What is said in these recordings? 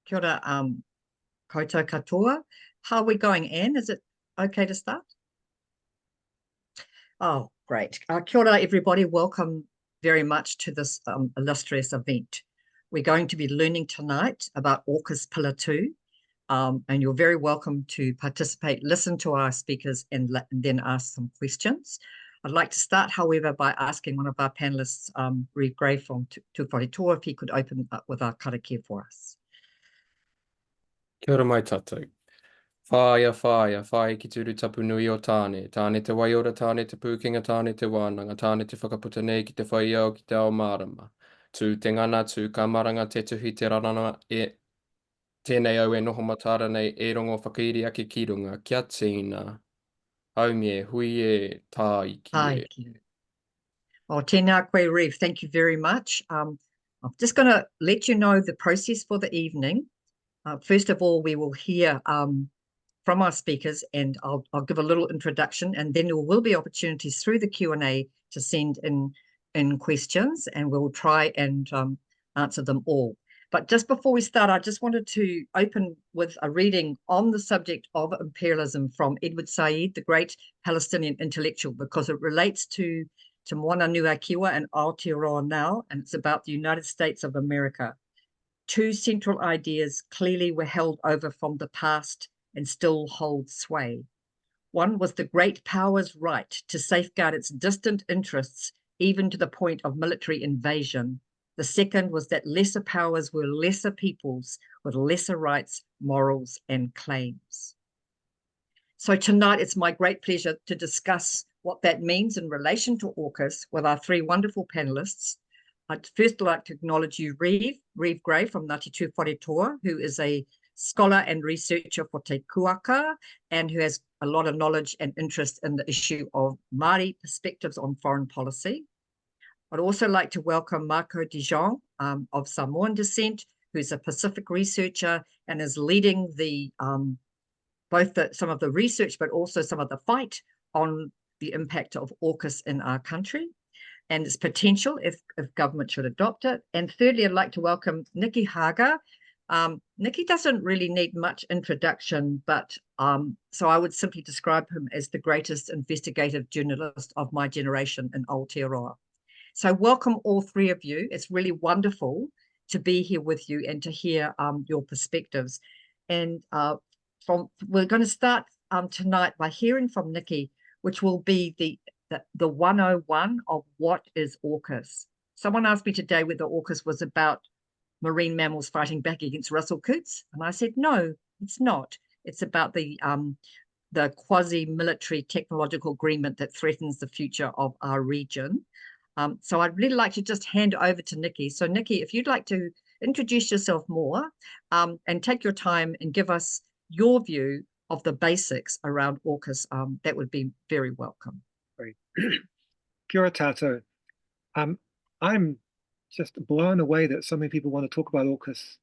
Kia ora, koutou katoa. How are we going, Anne? Is it okay to start? Oh, great. Kia ora, everybody. Welcome very much to this illustrious event. We're going to be learning tonight about AUKUS Pillar 2, and you're very welcome to participate, listen to our speakers, and then ask some questions. I'd like to start, however, by asking one of our panelists, Reeve Gray from Tuwharetoa, if he could open up with our karakia for us. Kia ora mai tātou. Whāia ki turu tapu nui o tāne. Tāne te waiora, tāne te pūkenga, tāne te wānanga, tāne te whakaputa nei ki te whaiao ki te ao mārama. Tū te ngana, tū ka maranga, te tuhi, te rarana, tēnei au e noho matara nei e rongo whakairi ake ki runga. Kia tīna. Haumie, hui e, tā iki e. Ki. Oh, tēnā koe, Reeve. Thank you very much. I'm just going to let you know the process for the evening. First of all, we will hear from our speakers, and I'll give a little introduction, and then there will be opportunities through the Q&A to send in questions, and we'll try and answer them all. But just before we start, I just wanted to open with a reading on the subject of imperialism from Edward Said, the great Palestinian intellectual, because it relates to Moana Nuakiwa and Aotearoa now, and it's about the United States of America. Two central ideas clearly were held over from the past and still hold sway. One was the great power's right to safeguard its distant interests, even to the point of military invasion. The second was that lesser powers were lesser peoples with lesser rights, morals, and claims. So tonight, it's my great pleasure to discuss what that means in relation to AUKUS with our three wonderful panelists. I'd first like to acknowledge you, Reeve Gray from Ngāti Tuwharetoa, who is a scholar and researcher for Te Kuaka, and who has a lot of knowledge and interest in the issue of Māori perspectives on foreign policy. I'd also like to welcome Marco de Jong of Samoan descent, who's a Pacific researcher and is leading the some of the research, but also some of the fight on the impact of AUKUS in our country and its potential if government should adopt it. And thirdly, I'd like to welcome Nicky Haga. Nicky doesn't really need much introduction, but so I would simply describe him as the greatest investigative journalist of my generation in Aotearoa. So welcome all three of you. It's really wonderful to be here with you and to hear your perspectives. And we're going to start tonight by hearing from Nicky, which will be the 101 of what is AUKUS. Someone asked me today whether AUKUS was about marine mammals fighting back against Russell Coots, and I said no, it's not. It's about the quasi-military technological agreement that threatens the future of our region. So I'd really like to just hand over to Nicky. So Nicky, if you'd like to introduce yourself more and take your time and give us your view of the basics around AUKUS, that would be very welcome. Great. Kia ora tātou. I'm just blown away that so many people want to talk about AUKUS,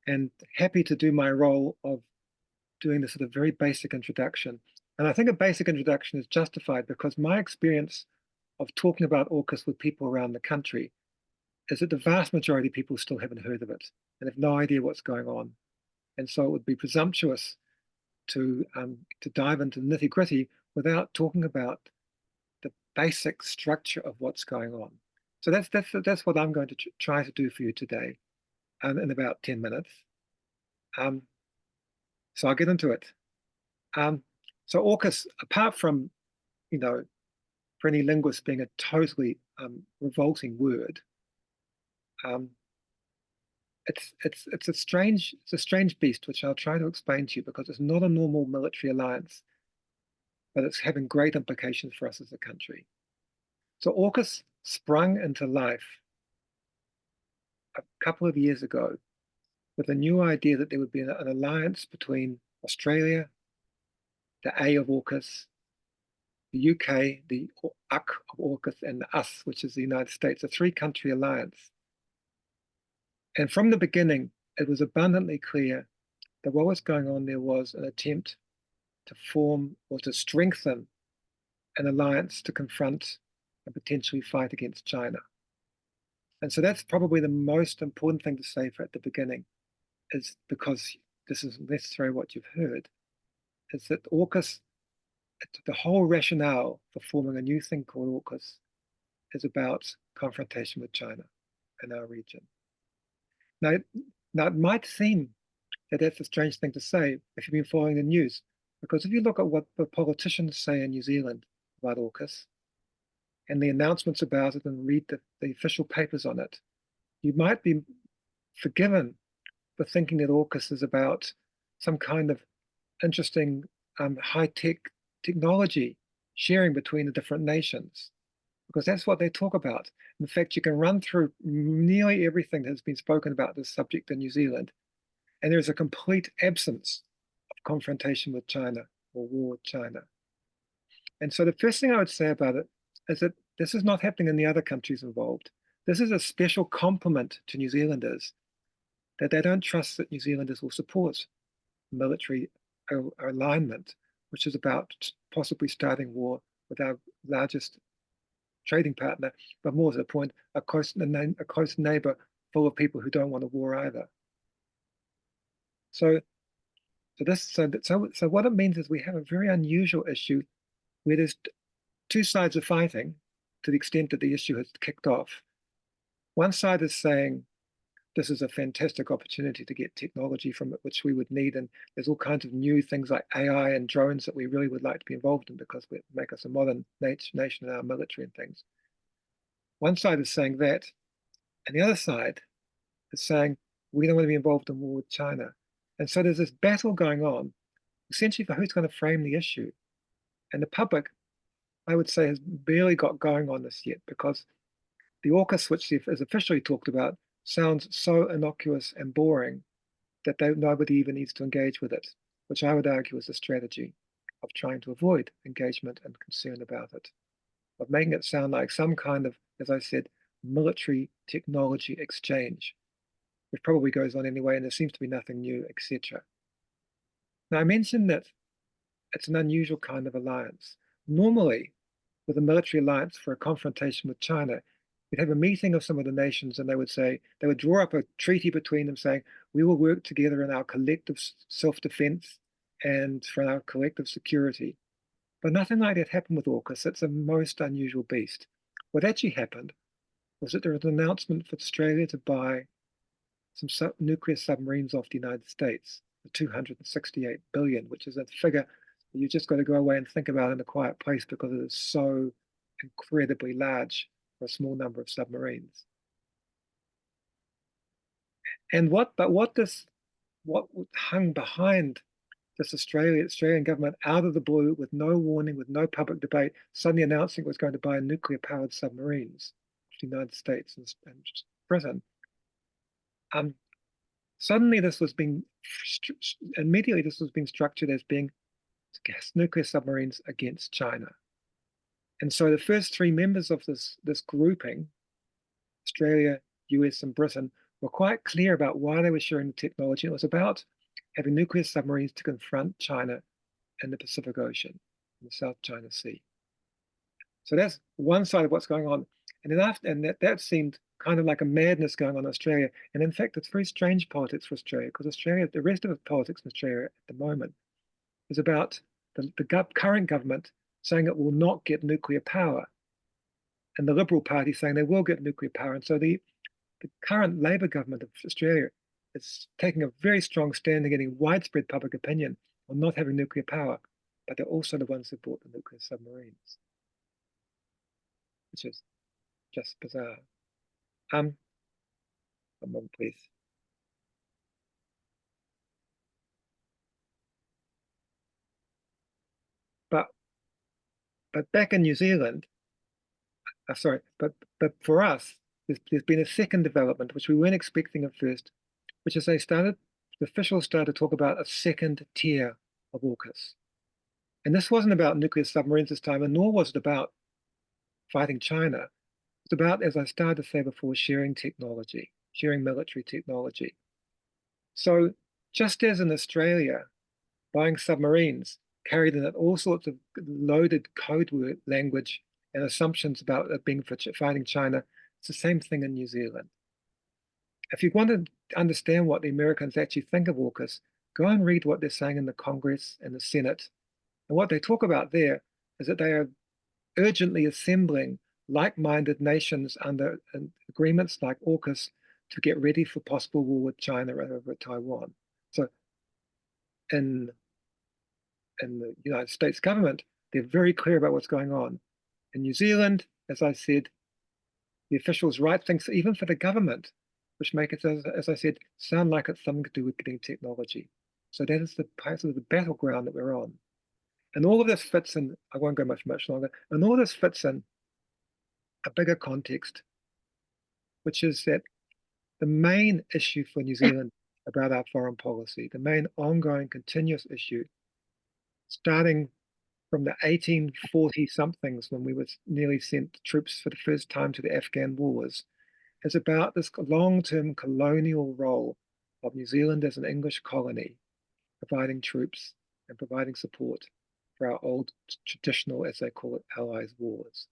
and happy to do my role of doing this sort of very basic introduction. And I think a basic introduction is justified because my experience of talking about AUKUS with people around the country is that the vast majority of people still haven't heard of it and have no idea what's going on. And so it would be presumptuous to dive into the nitty-gritty without talking about the basic structure of what's going on. So that's what I'm going to try to do for you today in about 10 minutes. So I'll get into it. So AUKUS, apart from, for any linguist being a totally revolting word, it's a strange beast, which I'll try to explain to you because it's not a normal military alliance, but it's having great implications for us as a country. So AUKUS sprung into life a couple of years ago with a new idea that there would be an alliance between Australia, the A of AUKUS, the UK, the UK of AUKUS, and the US, which is the United States, a three-country alliance. And from the beginning, it was abundantly clear that what was going on there was an attempt to form or to strengthen an alliance to confront and potentially fight against China. And so that's probably the most important thing to say at the beginning. is, because this is necessarily what you've heard, is that AUKUS, the whole rationale for forming a new thing called AUKUS is about confrontation with China in our region. Now it might seem that that's a strange thing to say if you've been following the news, because if you look at what the politicians say in New Zealand about AUKUS and the announcements about it and read the official papers on it, you might be forgiven for thinking that AUKUS is about some kind of interesting high-tech technology sharing between the different nations, because that's what they talk about. In fact, you can run through nearly everything that has been spoken about this subject in New Zealand, and there's a complete absence of confrontation with China or war with China. And so the first thing I would say about it is that this is not happening in the other countries involved. This is a special compliment to New Zealanders, that they don't trust that New Zealanders will support military alignment, which is about possibly starting war with our largest trading partner, but more to the point, a close neighbor full of people who don't want a war either. So what it means is we have a very unusual issue where there's two sides are fighting to the extent that the issue has kicked off. One side is saying this is a fantastic opportunity to get technology from it, which we would need, and there's all kinds of new things like AI and drones that we really would like to be involved in because it make us a modern nation in our military and things. One side is saying that, and the other side is saying we don't want to be involved in war with China. And so there's this battle going on, essentially for who's going to frame the issue. And the public, I would say, has barely got going on this yet, because the AUKUS, which is officially talked about, sounds so innocuous and boring that nobody even needs to engage with it, which I would argue is a strategy of trying to avoid engagement and concern about it, of making it sound like some kind of, as I said, military technology exchange, which probably goes on anyway, and there seems to be nothing new, etc. Now, I mentioned that it's an unusual kind of alliance. Normally, with a military alliance for a confrontation with China, you'd have a meeting of some of the nations, and they would draw up a treaty between them saying, we will work together in our collective self-defense and for our collective security. But nothing like that happened with AUKUS. It's a most unusual beast. What actually happened was that there was an announcement for Australia to buy some nuclear submarines off the United States for $268 billion, which is a figure that you just got to go away and think about in a quiet place because it is so incredibly large for a small number of submarines. And what hung behind this Australian government out of the blue, with no warning, with no public debate, suddenly announcing it was going to buy nuclear-powered submarines for the United States and Britain. Suddenly immediately this was being structured as being nuclear submarines against China. And so the first three members of this grouping, Australia, US, and Britain, were quite clear about why they were sharing the technology. It was about having nuclear submarines to confront China in the Pacific Ocean, in the South China Sea. So that's one side of what's going on. And that seemed kind of like a madness going on in Australia. And in fact, it's very strange politics for Australia, because the rest of the politics in Australia at the moment is about the current government saying it will not get nuclear power, and the Liberal Party saying they will get nuclear power. And so the current Labor government of Australia is taking a very strong stand and getting widespread public opinion on not having nuclear power, but they're also the ones who bought the nuclear submarines, which is just bizarre. One moment, please. But back in New Zealand, but for us, there's been a second development which we weren't expecting at first, which is the officials started to talk about a second tier of AUKUS. And this wasn't about nuclear submarines this time, and nor was it about fighting China. It's about, as I started to say before, sharing technology, sharing military technology. So just as in Australia, buying submarines carried in it all sorts of loaded code word language and assumptions about it being for fighting China, it's the same thing in New Zealand. If you want to understand what the Americans actually think of AUKUS, go and read what they're saying in the Congress and the Senate. And what they talk about there is that they are urgently assembling like-minded nations under agreements like AUKUS to get ready for possible war with China over Taiwan. So in the United States government, they're very clear about what's going on. In New Zealand, as I said, the officials write things even for the government, which make it, as I said, sound like it's something to do with getting technology. So that is the part of the battleground that we're on. And all of this fits in, I won't go much longer, and all this fits in a bigger context, which is that the main issue for New Zealand about our foreign policy, the main ongoing continuous issue, starting from the 1840-somethings when we were nearly sent troops for the first time to the Afghan wars, is about this long-term colonial role of New Zealand as an English colony, providing troops and providing support for our old traditional, as they call it, Allies wars.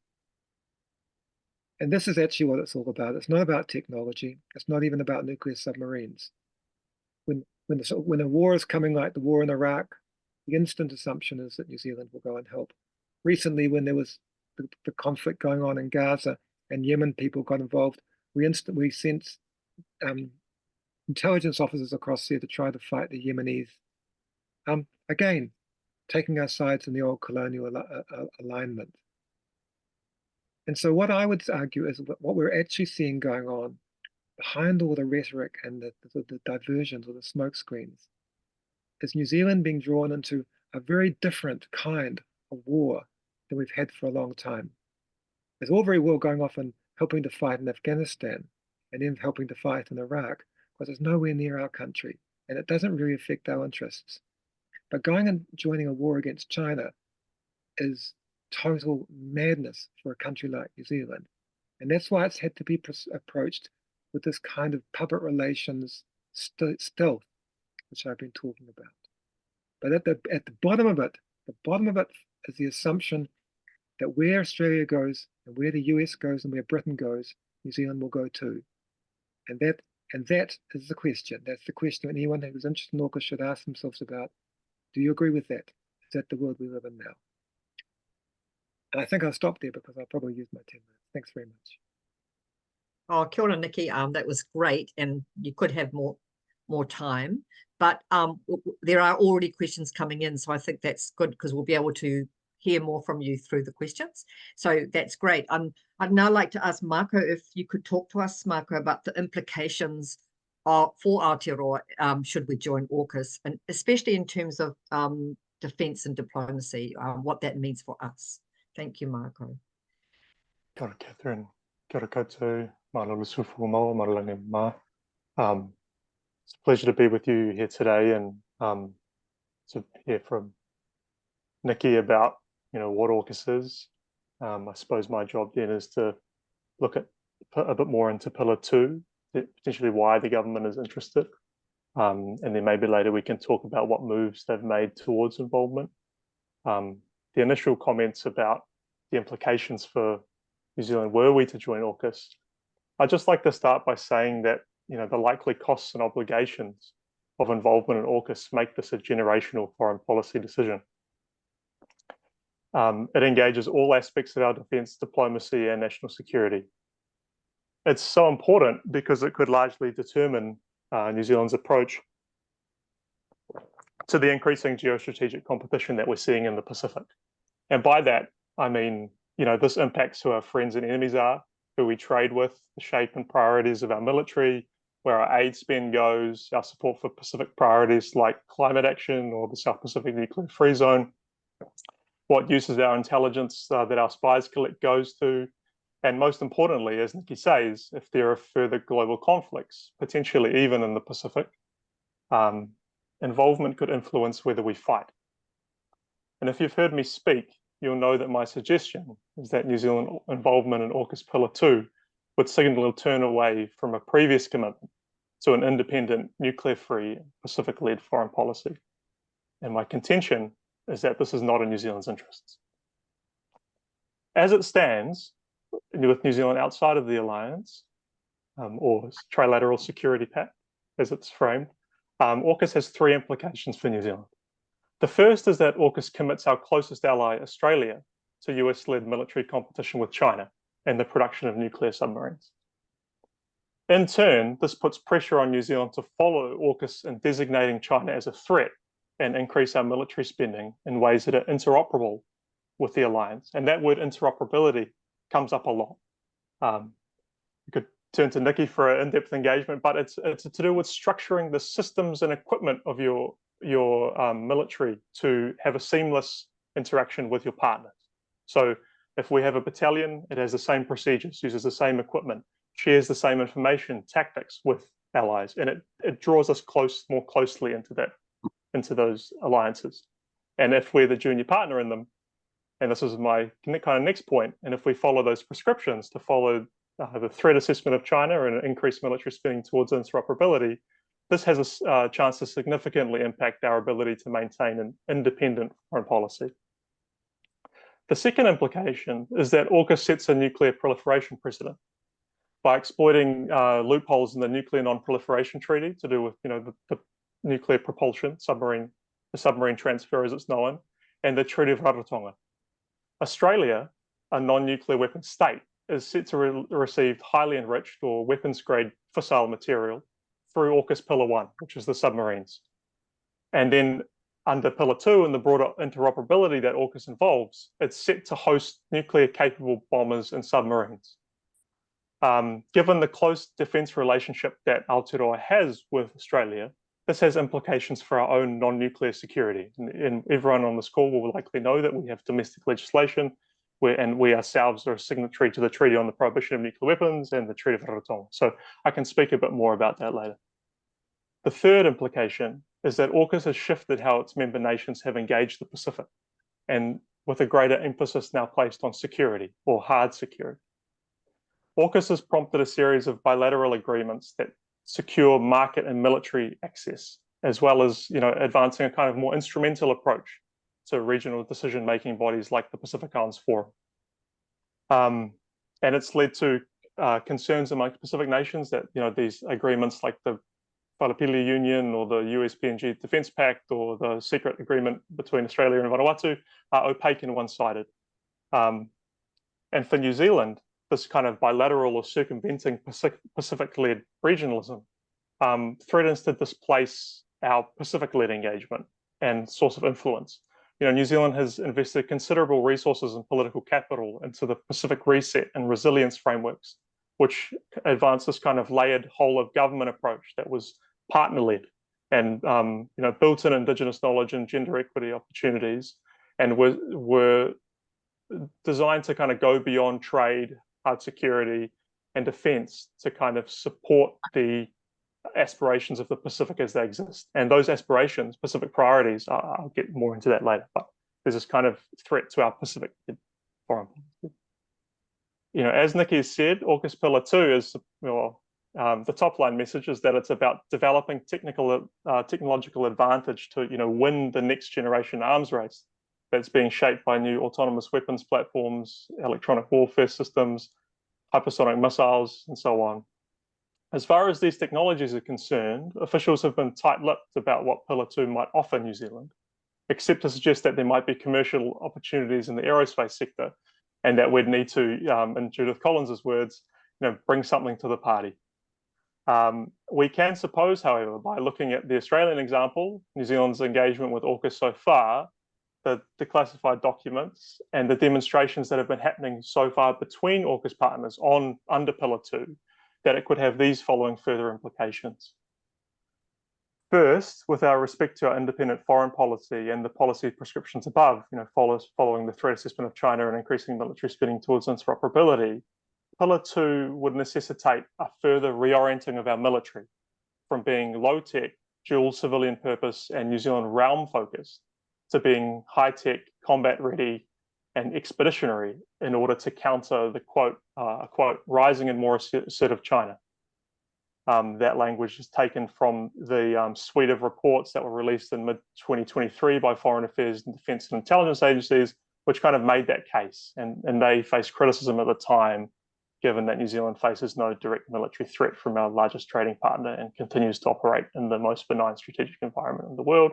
And this is actually what it's all about. It's not about technology. It's not even about nuclear submarines. When a war is coming like the war in Iraq, the instant assumption is that New Zealand will go and help. Recently, when there was the conflict going on in Gaza and Yemen people got involved, we instantly sent intelligence officers across there to try to fight the Yemenis. Again, taking our sides in the old colonial alignment. And so what I would argue is what we're actually seeing going on behind all the rhetoric and the diversions or the smoke screens is New Zealand being drawn into a very different kind of war than we've had for a long time. It's all very well going off and helping to fight in Afghanistan and then helping to fight in Iraq, because it's nowhere near our country and it doesn't really affect our interests. But going and joining a war against China is total madness for a country like New Zealand. And that's why it's had to be approached with this kind of public relations stealth, which I've been talking about. But at the bottom of it is the assumption that where Australia goes and where the US goes and where Britain goes, New Zealand will go too. And that is the question. That's the question anyone who's interested in AUKUS should ask themselves about. Do you agree with that? Is that the world we live in now? And I think I'll stop there because I'll probably use my 10 minutes. Thanks very much. Oh, kia ora, Nikki. That was great, and you could have more time. But there are already questions coming in, so I think that's good because we'll be able to hear more from you through the questions. So that's great. I'd now like to ask Marco if you could talk to us, Marco, about the implications for Aotearoa should we join AUKUS, and especially in terms of defence and diplomacy, what that means for us. Thank you, Marco. Kia ora, Catherine. Kia ora koutou. Malolo sufu mo, marolangi ma. It's a pleasure to be with you here today and to hear from Nikki about what AUKUS is. I suppose my job then is to look at a bit more into Pillar 2, potentially why the government is interested. And then maybe later we can talk about what moves they've made towards involvement. The initial comments about the implications for New Zealand were we to join AUKUS. I'd just like to start by saying that the likely costs and obligations of involvement in AUKUS make this a generational foreign policy decision. It engages all aspects of our defence, diplomacy, and national security. It's so important because it could largely determine New Zealand's approach to the increasing geostrategic competition that we're seeing in the Pacific. And by that, I mean, this impacts who our friends and enemies are, who we trade with, the shape and priorities of our military, where our aid spend goes, our support for Pacific priorities like climate action or the South Pacific Nuclear Free Zone, what uses our intelligence that our spies collect goes to, and most importantly, as Nikki says, if there are further global conflicts, potentially even in the Pacific, involvement could influence whether we fight. And if you've heard me speak, you'll know that my suggestion is that New Zealand involvement in AUKUS Pillar 2 would signal a turn away from a previous commitment to an independent, nuclear-free, Pacific-led foreign policy. And my contention is that this is not in New Zealand's interests. As it stands, with New Zealand outside of the alliance, or Trilateral Security Pact, as it's framed, AUKUS has three implications for New Zealand. The first is that AUKUS commits our closest ally, Australia, to US-led military competition with China and the production of nuclear submarines. In turn, this puts pressure on New Zealand to follow AUKUS in designating China as a threat and increase our military spending in ways that are interoperable with the alliance. And that word interoperability comes up a lot. You could turn to Nikki for an in-depth engagement, but it's to do with structuring the systems and equipment of your military to have a seamless interaction with your partners. So if we have a battalion, it has the same procedures, uses the same equipment, shares the same information, tactics with allies, and it draws us more closely into those alliances. And if we're the junior partner in them, and this is my kind of next point, and if we follow those prescriptions to follow the threat assessment of China and increase military spending towards interoperability, this has a chance to significantly impact our ability to maintain an independent foreign policy. The second implication is that AUKUS sets a nuclear proliferation precedent by exploiting loopholes in the Nuclear Non-Proliferation Treaty to do with the nuclear propulsion, the submarine transfer as it's known, and the Treaty of Rarotonga. Australia, a non-nuclear weapon state, is set to receive highly enriched or weapons-grade fissile material through AUKUS Pillar 1, which is the submarines. And then under Pillar 2 and the broader interoperability that AUKUS involves, it's set to host nuclear-capable bombers and submarines. Given the close defence relationship that Aotearoa has with Australia, this has implications for our own non-nuclear security. And everyone on this call will likely know that we have domestic legislation, and we ourselves are a signatory to the Treaty on the Prohibition of Nuclear Weapons and the Treaty of Rarotonga. So I can speak a bit more about that later. The third implication is that AUKUS has shifted how its member nations have engaged the Pacific, and with a greater emphasis now placed on security, or hard security. AUKUS has prompted a series of bilateral agreements that secure market and military access, as well as advancing a kind of more instrumental approach to regional decision-making bodies like the Pacific Islands Forum. And it's led to concerns among Pacific nations that these agreements like the Whalepili Union or the US-PNG Defence Pact or the secret agreement between Australia and Vanuatu are opaque and one-sided. And for New Zealand, this kind of bilateral or circumventing Pacific-led regionalism threatens to displace our Pacific-led engagement and source of influence. New Zealand has invested considerable resources and political capital into the Pacific Reset and resilience frameworks, which advance this kind of layered whole of government approach that was partner-led and built in Indigenous knowledge and gender equity opportunities, and were designed to kind of go beyond trade, hard security, and defense to kind of support the aspirations of the Pacific as they exist. And those aspirations, Pacific priorities, I'll get more into that later, but there's this kind of threat to our Pacific foreign policy. As Nikki has said, AUKUS Pillar 2 is, the top line message is that it's about developing technological advantage to, win the next generation arms race that's being shaped by new autonomous weapons platforms, electronic warfare systems, hypersonic missiles, and so on. As far as these technologies are concerned, officials have been tight-lipped about what Pillar 2 might offer New Zealand, except to suggest that there might be commercial opportunities in the aerospace sector, and that we'd need to, in Judith Collins's words, bring something to the party. We can suppose, however, by looking at the Australian example, New Zealand's engagement with AUKUS so far, the declassified documents, and the demonstrations that have been happening so far between AUKUS partners under Pillar 2, that it could have these following further implications. First, with our respect to our independent foreign policy and the policy prescriptions above, following the threat assessment of China and increasing military spending towards interoperability, Pillar 2 would necessitate a further reorienting of our military from being low-tech, dual civilian purpose and New Zealand realm focused to being high-tech, combat-ready, and expeditionary in order to counter the quote, rising and more assertive China. That language is taken from the suite of reports that were released in mid-2023 by Foreign Affairs and Defence and Intelligence agencies, which kind of made that case. And they faced criticism at the time given that New Zealand faces no direct military threat from our largest trading partner and continues to operate in the most benign strategic environment in the world.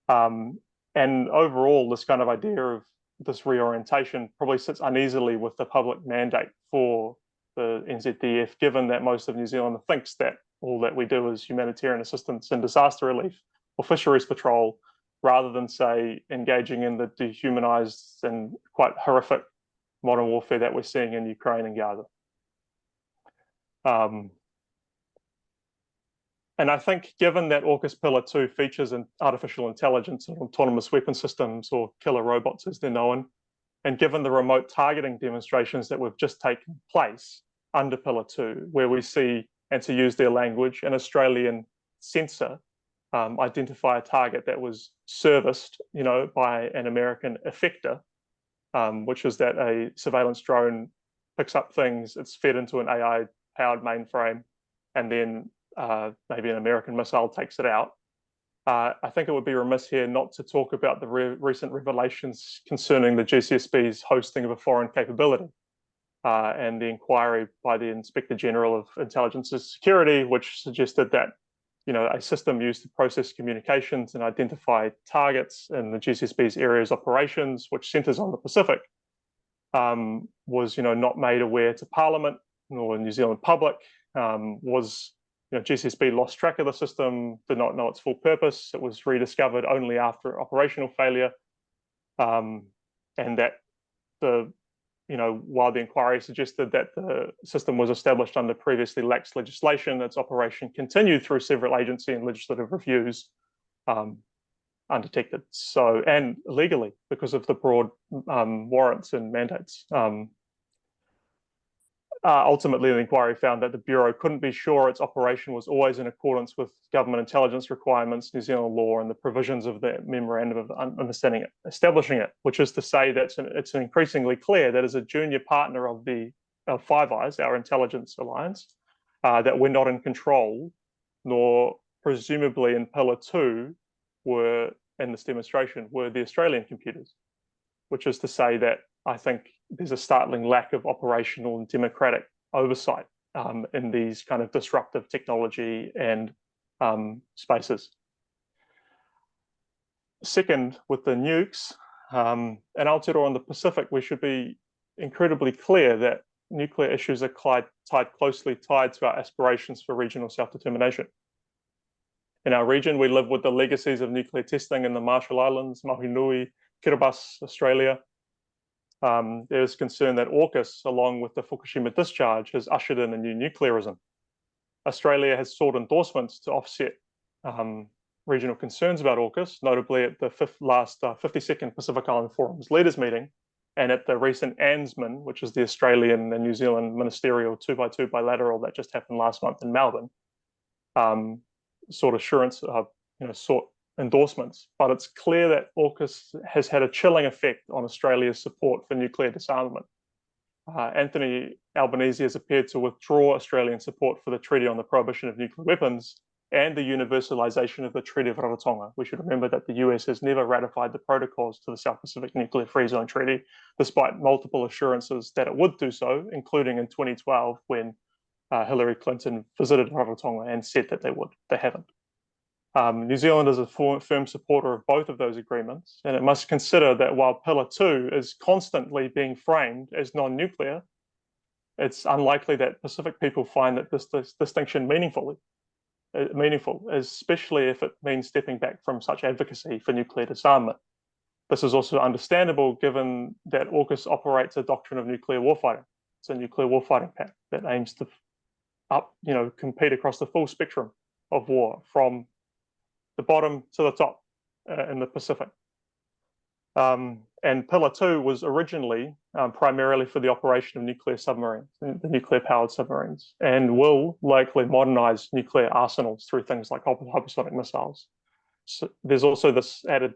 And overall, this kind of idea of this reorientation probably sits uneasily with the public mandate for the NZDF, given that most of New Zealand thinks that all that we do is humanitarian assistance and disaster relief or fisheries patrol, rather than, say, engaging in the dehumanized and quite horrific modern warfare that we're seeing in Ukraine and Gaza. And I think given that AUKUS Pillar 2 features in artificial intelligence and autonomous weapon systems, or killer robots as they're known, and given the remote targeting demonstrations that we've just taken place under Pillar 2, where we see, and to use their language, an Australian sensor identify a target that was serviced, by an American effector, which is that a surveillance drone picks up things, it's fed into an AI-powered mainframe, and then maybe an American missile takes it out. I think it would be remiss here not to talk about the recent revelations concerning the GCSB's hosting of a foreign capability and the inquiry by the Inspector General of Intelligence and Security, which suggested that a system used to process communications and identify targets in the GCSB's areas operations, which centres on the Pacific, was not made aware to Parliament nor New Zealand public. GCSB lost track of the system, did not know its full purpose. It was rediscovered only after operational failure, and that while the inquiry suggested that the system was established under previously lax legislation, its operation continued through several agency and legislative reviews, undetected. And legally, because of the broad warrants and mandates. Ultimately, the inquiry found that the Bureau couldn't be sure its operation was always in accordance with government intelligence requirements, New Zealand law, and the provisions of the Memorandum of Understanding establishing it, which is to say that it's increasingly clear that as a junior partner of Five Eyes, our intelligence alliance, that we're not in control, nor presumably in Pillar 2 were, in this demonstration, were the Australian computers, which is to say that I think there's a startling lack of operational and democratic oversight in these kind of disruptive technology and spaces. Second, with the nukes and Aotearoa in the Pacific, we should be incredibly clear that nuclear issues are closely tied to our aspirations for regional self-determination. In our region, we live with the legacies of nuclear testing in the Marshall Islands, Mohinui, Kiribati, Australia. There is concern that AUKUS, along with the Fukushima discharge, has ushered in a new nuclearism. Australia has sought endorsements to offset regional concerns about AUKUS, notably at the last 52nd Pacific Island Forum's leaders meeting, and at the recent ANZMIN, which is the Australian and New Zealand ministerial 2x2 bilateral that just happened last month in Melbourne. Sought endorsements, but it's clear that AUKUS has had a chilling effect on Australia's support for nuclear disarmament. Anthony Albanese has appeared to withdraw Australian support for the Treaty on the Prohibition of Nuclear Weapons and the universalization of the Treaty of Rarotonga. We should remember that the US has never ratified the protocols to the South Pacific Nuclear Free Zone Treaty, despite multiple assurances that it would do so, including in 2012 when Hillary Clinton visited Rarotonga and said that they would. They haven't. New Zealand is a firm supporter of both of those agreements, and it must consider that while Pillar 2 is constantly being framed as non-nuclear, it's unlikely that Pacific people find that this distinction meaningful, especially if it means stepping back from such advocacy for nuclear disarmament. This is also understandable given that AUKUS operates a doctrine of nuclear warfighting. It's a nuclear warfighting pact that aims to compete across the full spectrum of war, from the bottom to the top in the Pacific. And Pillar 2 was originally primarily for the operation of nuclear submarines, the nuclear-powered submarines, and will likely modernize nuclear arsenals through things like hypersonic missiles. So there's also this added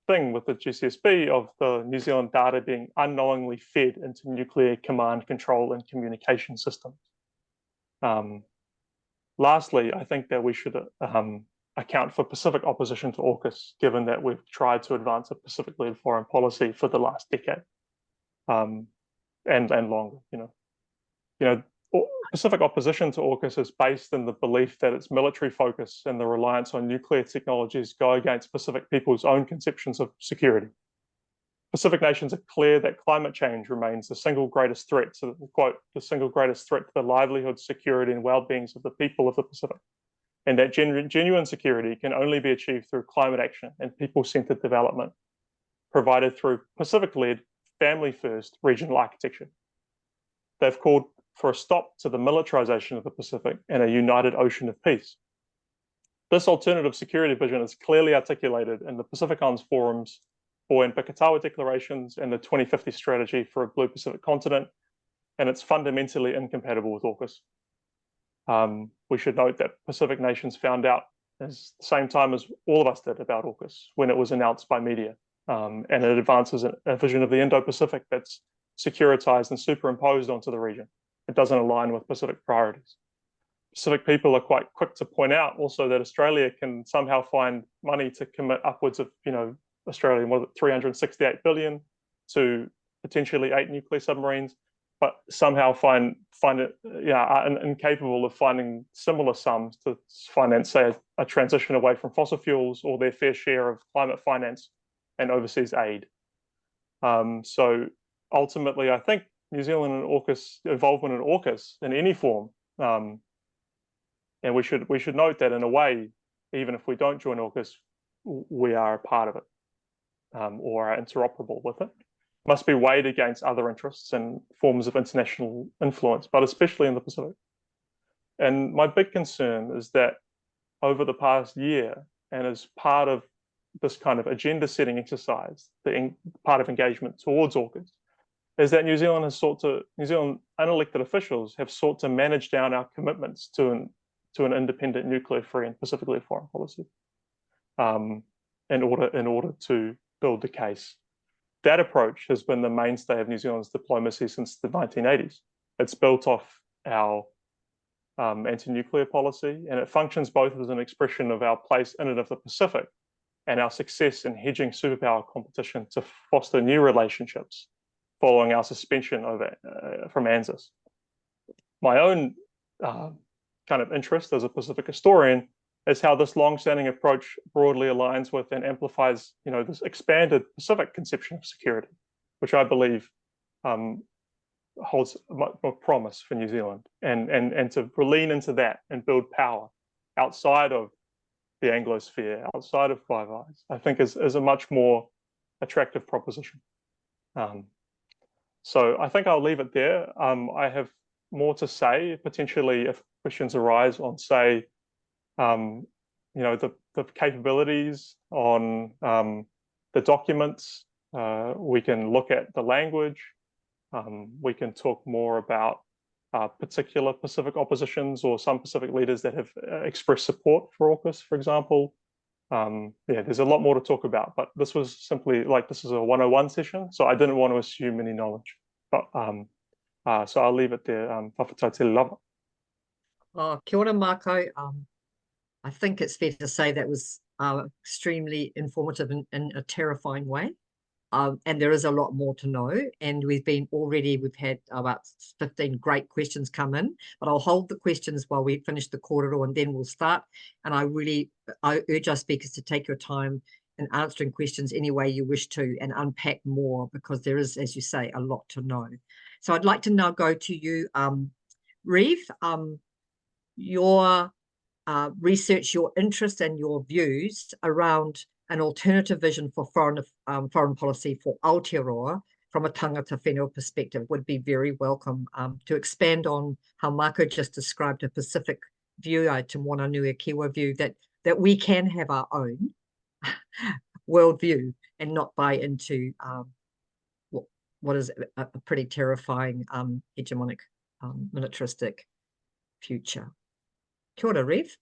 thing with the GCSB of the New Zealand data being unknowingly fed into nuclear command, control, and communication systems. Lastly, I think that we should account for Pacific opposition to AUKUS, given that we've tried to advance a Pacific-led foreign policy for the last decade, and longer. Pacific opposition to AUKUS is based in the belief that its military focus and the reliance on nuclear technologies go against Pacific people's own conceptions of security. Pacific nations are clear that climate change remains the single greatest threat, so quote, the single greatest threat to the livelihood, security, and well-beings of the people of the Pacific, and that genuine security can only be achieved through climate action and people-centered development, provided through Pacific-led, family-first regional architecture. They've called for a stop to the militarization of the Pacific and a united ocean of peace. This alternative security vision is clearly articulated in the Pacific Islands Forum's Hawaiian Pikitawa declarations and the 2050 strategy for a blue Pacific continent, and it's fundamentally incompatible with AUKUS. We should note that Pacific nations found out at the same time as all of us did about AUKUS when it was announced by media, and it advances a vision of the Indo-Pacific that's securitized and superimposed onto the region. It doesn't align with Pacific priorities. Pacific people are quite quick to point out also that Australia can somehow find money to commit upwards of, Australian, 368 billion to potentially 8 nuclear submarines, but somehow find it, incapable of finding similar sums to finance, say, a transition away from fossil fuels or their fair share of climate finance and overseas aid. So ultimately, I think New Zealand and AUKUS involvement in AUKUS in any form, and we should note that in a way, even if we don't join AUKUS, we are a part of it, or are interoperable with it. Must be weighed against other interests and forms of international influence, but especially in the Pacific. And my big concern is that over the past year, and as part of this kind of agenda setting exercise, part of engagement towards AUKUS, is that New Zealand unelected officials have sought to manage down our commitments to an independent, nuclear-free and Pacific-led foreign policy, in order to build the case. That approach has been the mainstay of New Zealand's diplomacy since the 1980s. It's built off our anti-nuclear policy, and it functions both as an expression of our place in and of the Pacific and our success in hedging superpower competition to foster new relationships following our suspension from ANZUS. My own kind of interest as a Pacific historian is how this long-standing approach broadly aligns with and amplifies, this expanded Pacific conception of security, which I believe holds much more promise for New Zealand, and to lean into that and build power outside of the Anglosphere, outside of Five Eyes, I think is a much more attractive proposition. So I think I'll leave it there. I have more to say, potentially, if questions arise on, say, the capabilities, on the documents. We can look at the language. We can talk more about particular Pacific oppositions or some Pacific leaders that have expressed support for AUKUS, for example. There's a lot more to talk about, but this was simply this is a 101 session, so I didn't want to assume any knowledge. But so I'll leave it there. Whawhatai te lava. Kia ora, Marco. I think it's fair to say that was extremely informative in a terrifying way. And there is a lot more to know. And we've had about 15 great questions come in, but I'll hold the questions while we finish the kōrero and then we'll start. And I urge our speakers to take your time in answering questions any way you wish to and unpack more, because there is, as you say, a lot to know. So I'd like to now go to you, Reeve. Your research, your interest and your views around an alternative vision for foreign policy for Aotearoa from a tangata whenua perspective would be very welcome. To expand on how Marco just described a Pacific view, Te Moana Nui Kiwa view, that we can have our own worldview and not buy into what is a pretty terrifying hegemonic militaristic future. Kia ora, Reeve.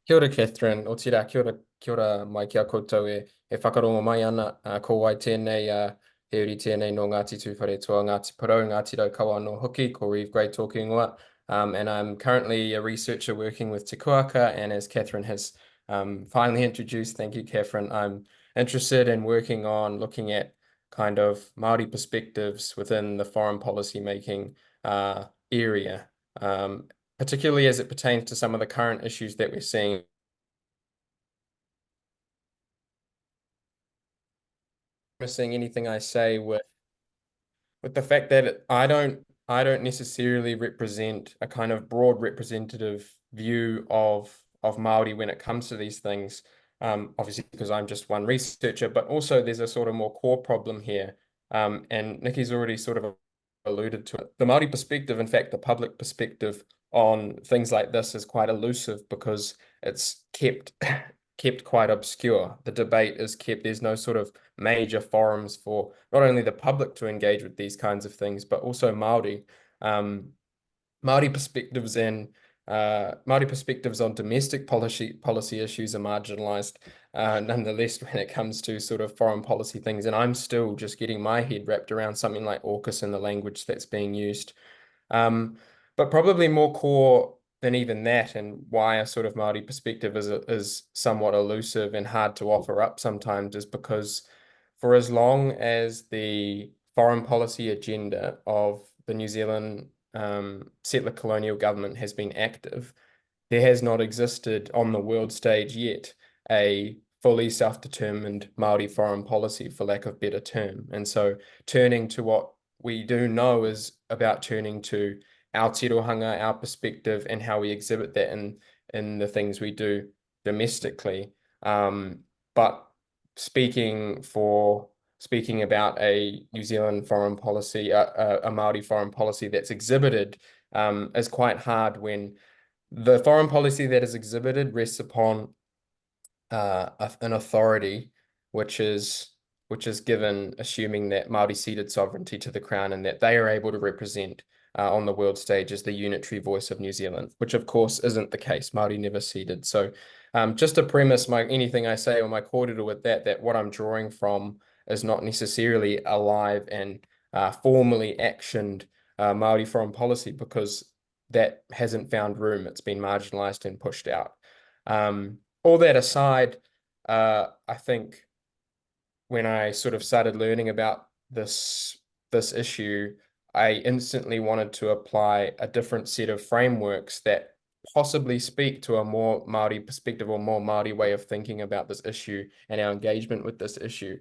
Kia ora, Catherine. O tira, kia ora mai kia koutou e whakarongo mai ana ko ai tēnei he uri tēnei no Ngāti Tūwharetua, Ngāti Porou, Ngāti Raukawa no Hoki, ko Reeve, great talking ingoa. And I'm currently a researcher working with Te Kuaka, and as Catherine has finally introduced, thank you, Catherine, I'm interested in working on looking at kind of Māori perspectives within the foreign policy making area, particularly as it pertains to some of the current issues that we're seeing. Missing anything I say with the fact that I don't necessarily represent a kind of broad representative view of Māori when it comes to these things. Obviously because I'm just one researcher, but also there's a sort of more core problem here. And Nikki's already sort of alluded to it. The Māori perspective, in fact, the public perspective on things like this is quite elusive because it's kept quite obscure. The debate is kept, there's no sort of major forums for not only the public to engage with these kinds of things, but also Māori. Māori perspectives and Māori perspectives on domestic policy issues are marginalized nonetheless when it comes to sort of foreign policy things. And I'm still just getting my head wrapped around something like AUKUS and the language that's being used. But probably more core than even that, and why a sort of Māori perspective is somewhat elusive and hard to offer up sometimes, is because for as long as the foreign policy agenda of the New Zealand settler colonial government has been active, there has not existed on the world stage yet a fully self-determined Māori foreign policy, for lack of a better term. And so turning to what we do know is about turning to our tirohanga, our perspective, and how we exhibit that in the things we do domestically. But speaking about a New Zealand foreign policy, a Māori foreign policy that's exhibited is quite hard when the foreign policy that is exhibited rests upon an authority which is given assuming that Māori ceded sovereignty to the Crown and that they are able to represent on the world stage as the unitary voice of New Zealand, which of course isn't the case. Māori never ceded. So just to premise anything I say or my kōrero with that what I'm drawing from is not necessarily a live and formally actioned Māori foreign policy, because that hasn't found room. It's been marginalized and pushed out. All that aside, I think when I sort of started learning about this issue, I instantly wanted to apply a different set of frameworks that possibly speak to a more Māori perspective or more Māori way of thinking about this issue and our engagement with this issue.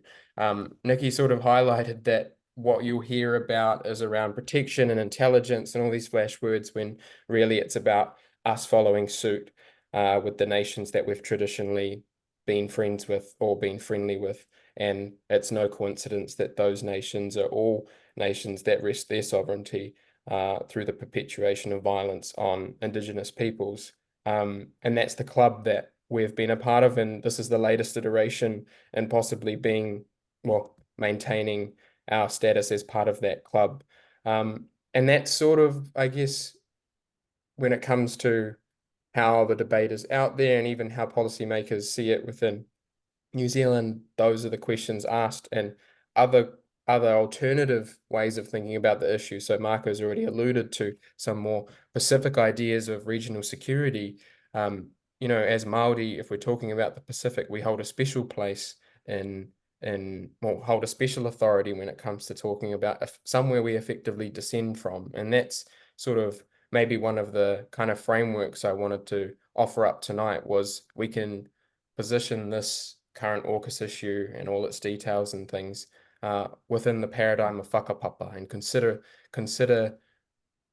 Nikki sort of highlighted that what you'll hear about is around protection and intelligence and all these flash words, when really it's about us following suit with the nations that we've traditionally been friends with or been friendly with. And it's no coincidence that those nations are all nations that rest their sovereignty through the perpetuation of violence on Indigenous peoples. And that's the club that we've been a part of, and this is the latest iteration and possibly maintaining our status as part of that club. And that's sort of, I guess, when it comes to how the debate is out there and even how policymakers see it within New Zealand, those are the questions asked, and other alternative ways of thinking about the issue. So Marco's already alluded to some more specific ideas of regional security. You know, as Māori, if we're talking about the Pacific, we hold a special place hold a special authority when it comes to talking about somewhere we effectively descend from. And that's sort of maybe one of the kind of frameworks I wanted to offer up tonight, was we can position this current AUKUS issue and all its details and things within the paradigm of whakapapa, and consider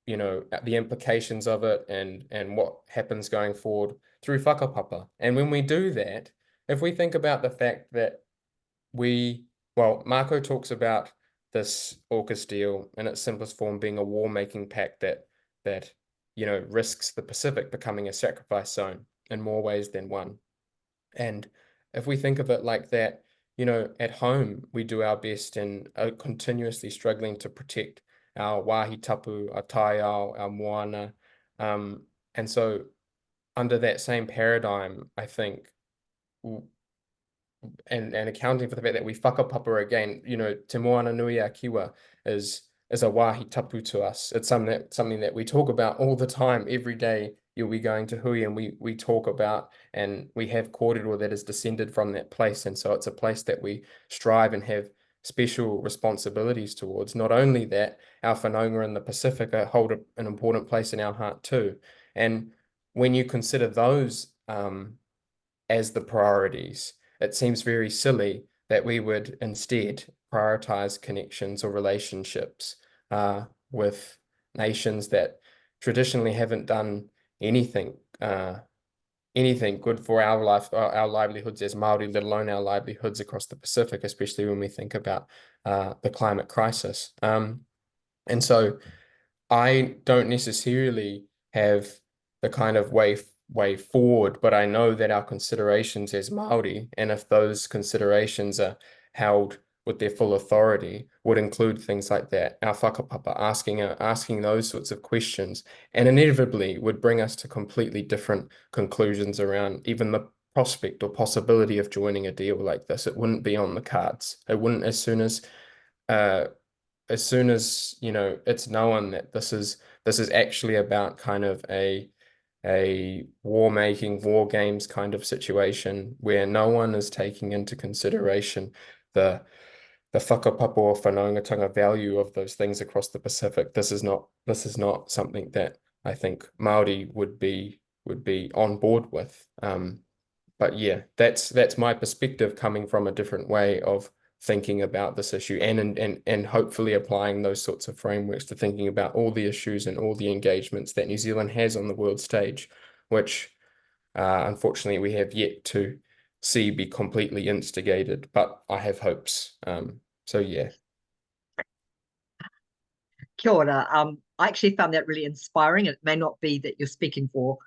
you know, the implications of it and what happens going forward through whakapapa. And when we do that, if we think about the fact that Marco talks about this AUKUS deal in its simplest form being a war-making pact that you know, risks the Pacific becoming a sacrifice zone in more ways than one. And if we think of it like that, you know, at home, we do our best and are continuously struggling to protect our wāhi tapu, our taiao, our moana. And so under that same paradigm, I think, and accounting for the fact that we whakapapa again, you know, Te Moana Nui a Kiwa is a wāhi tapu to us. It's something that we talk about all the time. Every day you'll be going to hui and we talk about, and we have kōrero that is descended from that place. And so it's a place that we strive and have special responsibilities towards. Not only that, our whanaunga in the Pacific hold an important place in our heart too. And when you consider those as the priorities, it seems very silly that we would instead prioritize connections or relationships with nations that traditionally haven't done anything good for our livelihoods as Māori, let alone our livelihoods across the Pacific, especially when we think about the climate crisis. And so I don't necessarily have the kind of way forward, but I know that our considerations as Māori, and if those considerations are held with their full authority, would include things like that. Our whakapapa asking those sorts of questions, and inevitably would bring us to completely different conclusions around even the prospect or possibility of joining a deal like this. It wouldn't be on the cards. It wouldn't as soon as you know it's known that this is actually about kind of a war games kind of situation where no one is taking into consideration the whakapapa or whanaungatanga value of those things across the Pacific. This is not something that I think Māori would be on board with. But yeah, that's my perspective coming from a different way of thinking about this issue and hopefully applying those sorts of frameworks to thinking about all the issues and all the engagements that New Zealand has on the world stage, which unfortunately we have yet to see be completely instigated, but I have hopes. So yeah. Kia ora. I actually found that really inspiring. It may not be that you're speaking for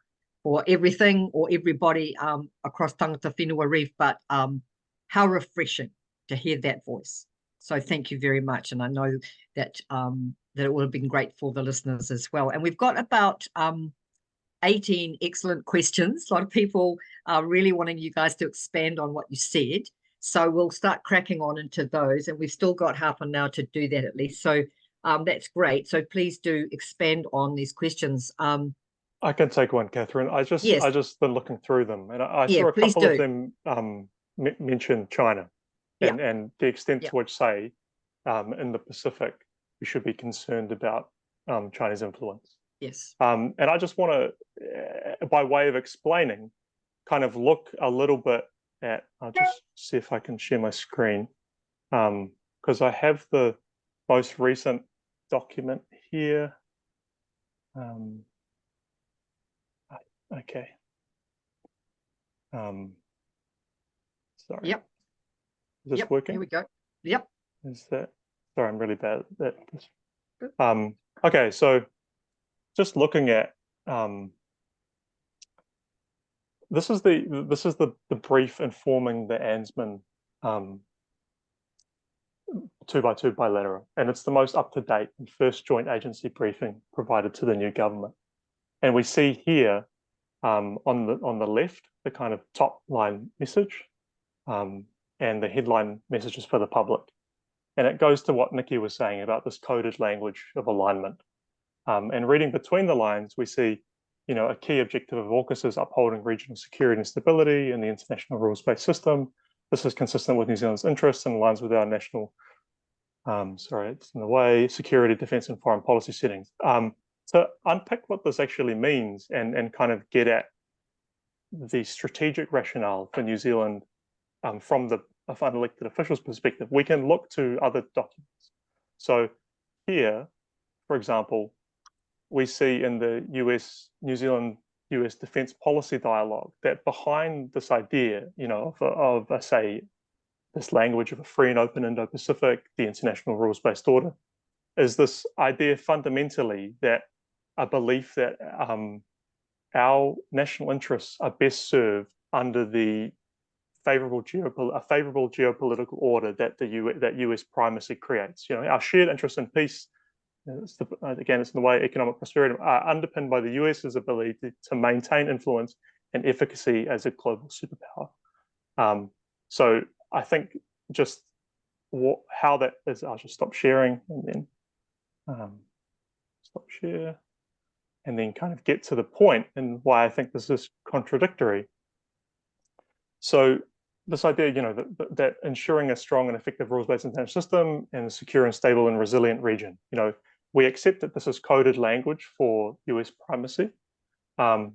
everything or everybody across Tangata Whenua Reef, but how refreshing to hear that voice. So thank you very much. And I know that that it would have been great for the listeners as well. And we've got about 18 excellent questions. A lot of people are really wanting you guys to expand on what you said. So we'll start cracking on into those. And we've still got half an hour to do that at least. So that's great. So please do expand on these questions. I can take one, Catherine. I just been looking through them, and I saw a couple of them mention China, and the extent to which, say, in the Pacific, we should be concerned about Chinese influence. Yes. And I just want to, by way of explaining, kind of look a little bit at. I'll just see if I can share my screen, because I have the most recent document here. Okay. Sorry. Yep. Is this working? Here we go. Yep. Is that? Sorry, I'm really bad at that. Okay, so just looking at this is the brief informing the ANZMAN 2x2 bilateral, and it's the most up-to-date and first joint agency briefing provided to the new government. And we see here on the left the kind of top line message and the headline messages for the public. And it goes to what Nikki was saying about this coded language of alignment. And reading between the lines, we see, you know, a key objective of AUKUS is upholding regional security and stability in the international rules-based system. This is consistent with New Zealand's interests and aligns with our national, sorry, it's in the way, security, defence and foreign policy settings. To unpick what this actually means and kind of get at the strategic rationale for New Zealand from the unelected officials' perspective, we can look to other documents. So here, for example, we see in the New Zealand-US defence policy dialogue that behind this idea, you know, of say, this language of a free and open Indo-Pacific, the international rules-based order, is this idea fundamentally that a belief that our national interests are best served under the favorable geopolitical order that that US primacy creates. You know, our shared interest in peace, again, it's in the way economic prosperity, are underpinned by the US's ability to maintain influence and efficacy as a global superpower. So I think just how that is, I'll just stop sharing and then stop share, and then kind of get to the point and why I think this is contradictory. So this idea, you know, that ensuring a strong and effective rules-based international system and a secure and stable and resilient region. You know, we accept that this is coded language for US primacy. I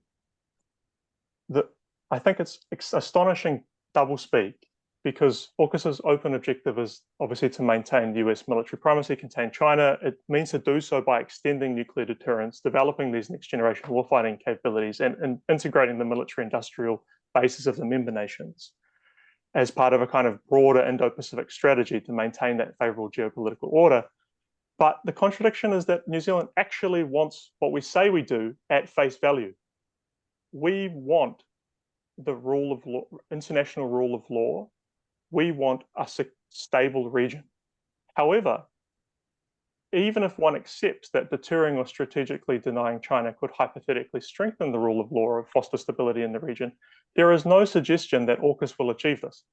think it's astonishing doublespeak, because AUKUS's open objective is obviously to maintain US military primacy, contain China. It means to do so by extending nuclear deterrence, developing these next generation warfighting capabilities, and integrating the military industrial bases of the member nations as part of a kind of broader Indo-Pacific strategy to maintain that favorable geopolitical order. But the contradiction is that New Zealand actually wants what we say we do at face value. We want the rule of law, international rule of law. We want a stable region. However, even if one accepts that deterring or strategically denying China could hypothetically strengthen the rule of law or foster stability in the region, there is no suggestion that AUKUS will achieve this.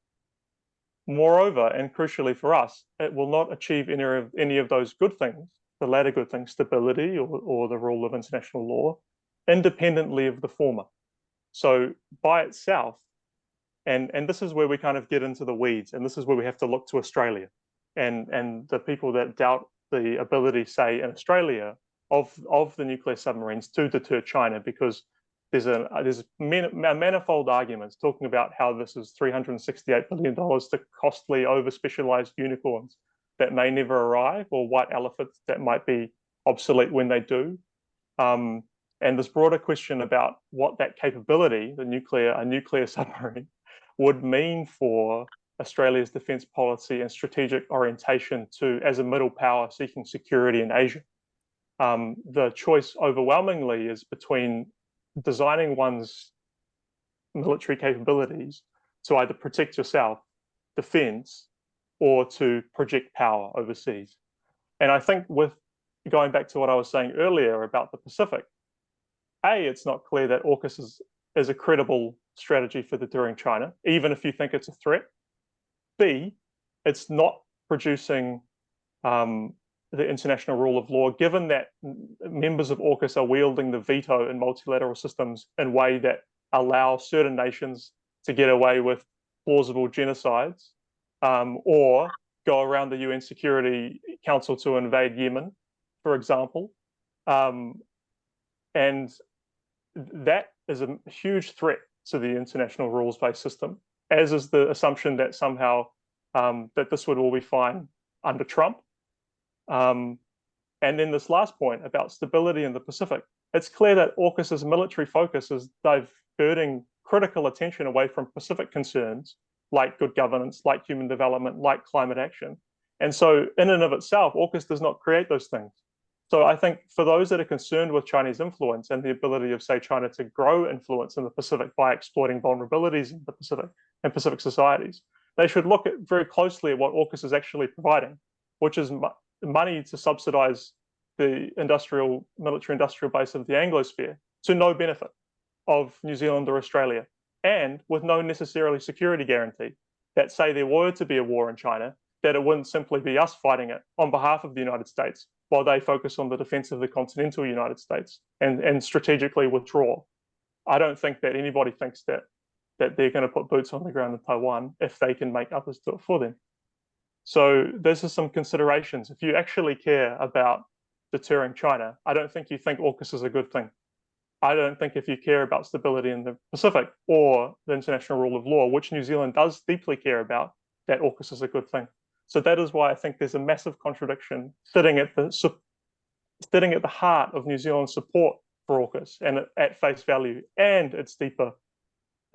Moreover, and crucially for us, it will not achieve any of those good things, the latter good things, stability or the rule of international law, independently of the former. So by itself, and this is where we kind of get into the weeds, and this is where we have to look to Australia and the people that doubt the ability, say, in Australia of the nuclear submarines to deter China, because there's manifold arguments talking about how this is $368 billion to costly, over-specialized unicorns that may never arrive, or white elephants that might be obsolete when they do. And this broader question about what that capability, a nuclear submarine, would mean for Australia's defence policy and strategic orientation as a middle power seeking security in Asia. The choice overwhelmingly is between designing one's military capabilities to either protect yourself, defence, or to project power overseas. And I think, with going back to what I was saying earlier about the Pacific, it's not clear that AUKUS is a credible strategy for deterring China, even if you think it's a threat. B, it's not producing the international rule of law, given that members of AUKUS are wielding the veto in multilateral systems in a way that allow certain nations to get away with plausible genocides, or go around the UN Security Council to invade Yemen, for example. And that is a huge threat to the international rules-based system, as is the assumption that somehow that this would all be fine under Trump. And then this last point about stability in the Pacific, it's clear that AUKUS's military focus is diverting critical attention away from Pacific concerns like good governance, like human development, like climate action. And so in and of itself, AUKUS does not create those things. So I think for those that are concerned with Chinese influence and the ability of, say, China to grow influence in the Pacific by exploiting vulnerabilities in the Pacific and Pacific societies, they should look very closely at what AUKUS is actually providing, which is money to subsidize the military-industrial base of the Anglosphere to no benefit of New Zealand or Australia, and with no necessarily security guarantee that, say, there were to be a war in China, that it wouldn't simply be us fighting it on behalf of the United States, while they focus on the defense of the continental United States and strategically withdraw. I don't think that anybody thinks that they're going to put boots on the ground in Taiwan if they can make others do it for them. So those are some considerations. If you actually care about deterring China, I don't think you think AUKUS is a good thing. I don't think if you care about stability in the Pacific or the international rule of law, which New Zealand does deeply care about, that AUKUS is a good thing. So that is why I think there's a massive contradiction sitting at the heart of New Zealand's support for AUKUS and at face value, and its deeper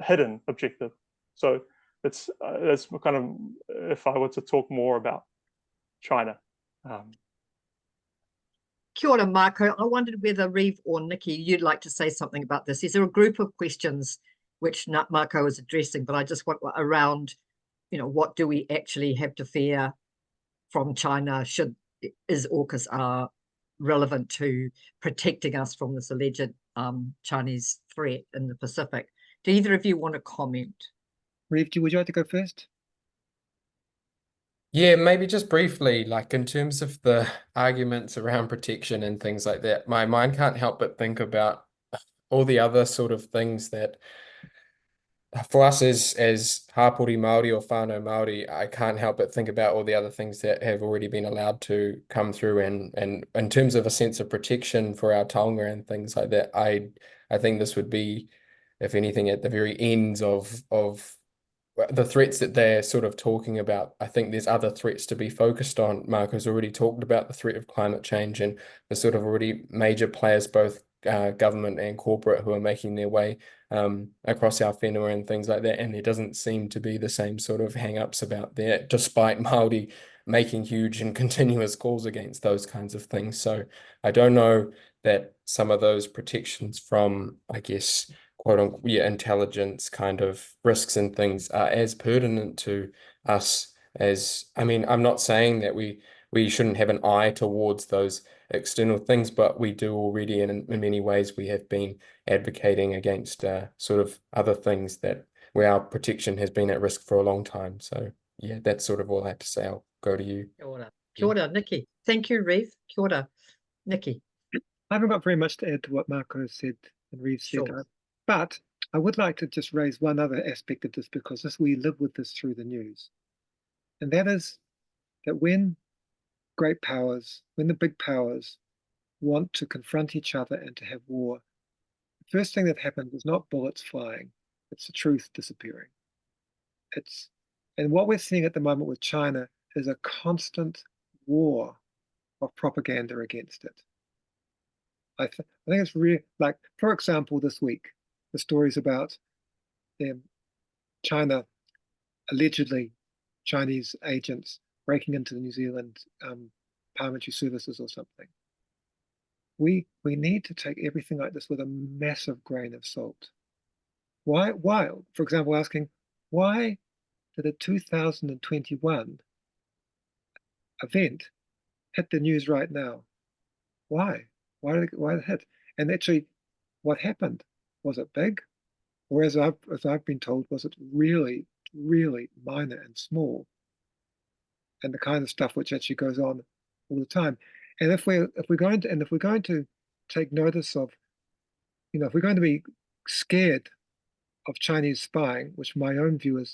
hidden objective. So that's kind of, if I were to talk more about China. Kia ora, Marco. I wondered whether Reeve or Nikki, you'd like to say something about this. Is there a group of questions which Marco is addressing, but I just want around, what do we actually have to fear from China? Is AUKUS relevant to protecting us from this alleged Chinese threat in the Pacific? Do either of you want to comment? Reeve, would you like to go first? Yeah, maybe just briefly, like in terms of the arguments around protection and things like that, my mind can't help but think about all the other sort of things that for us as Hapori Māori or whānau Māori, I can't help but think about all the other things that have already been allowed to come through, and in terms of a sense of protection for our taonga and things like that, I think this would be, if anything, at the very ends of the threats that they're sort of talking about. I think there's other threats to be focused on. Marco's already talked about the threat of climate change, and the sort of already major players, both government and corporate, who are making their way across our whenua and things like that. And there doesn't seem to be the same sort of hang-ups about that, despite Māori making huge and continuous calls against those kinds of things. So I don't know that some of those protections from, I guess, quote unquote, intelligence kind of risks and things are as pertinent to us as, I mean, I'm not saying that we shouldn't have an eye towards those external things, but we do already, and in many ways we have been advocating against sort of other things that where our protection has been at risk for a long time. So yeah, that's sort of all I have to say. I'll go to you. Kia ora. Kia ora, Nikki. Thank you, Reeve. Kia ora, Nikki. I haven't got very much to add to what Marco said and Reeve said, Sure. but I would like to just raise one other aspect of this, because we live with this through the news. And that is that when great powers, when the big powers want to confront each other and to have war, the first thing that happens is not bullets flying, it's the truth disappearing. And what we're seeing at the moment with China is a constant war of propaganda against it. I think it's really, like, for example, this week, the stories about China, allegedly Chinese agents breaking into the New Zealand parliamentary services or something. We need to take everything like this with a massive grain of salt. Why, for example, asking, why did a 2021 event hit the news right now? Why? Why did it hit? And actually, what happened? Was it big? Or as I've been told, was it really, really minor and small? And the kind of stuff which actually goes on all the time. And if we're going to take notice of, if we're going to be scared of Chinese spying, which my own view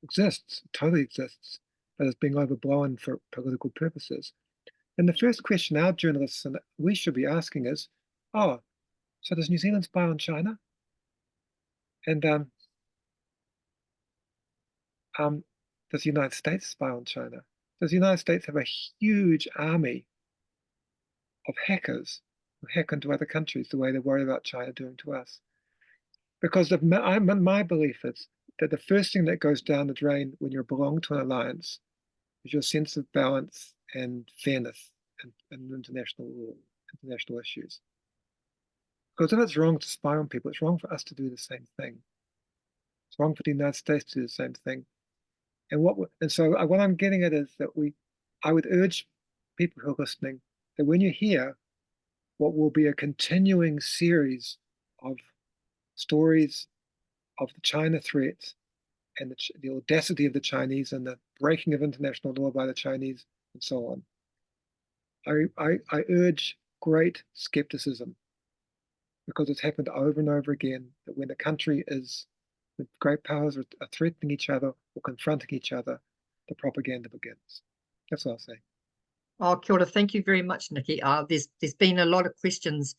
exists, totally exists, but is being overblown for political purposes, then the first question our journalists and we should be asking is, oh, so does New Zealand spy on China? And does the United States spy on China? Does the United States have a huge army of hackers who hack into other countries the way they're worried about China doing to us? Because my belief is that the first thing that goes down the drain when you belong to an alliance is your sense of balance and fairness and international law, international issues. Because if it's wrong to spy on people, it's wrong for us to do the same thing. It's wrong for the United States to do the same thing. And so what I'm getting at is that I would urge people who are listening that when you hear what will be a continuing series of stories of the China threat and the audacity of the Chinese and the breaking of international law by the Chinese and so on, I urge great skepticism, because it's happened over and over again that when great powers are threatening each other or confronting each other, the propaganda begins. That's what I'll say. Oh, kia ora. Thank you very much, Nikki. There's been a lot of questions.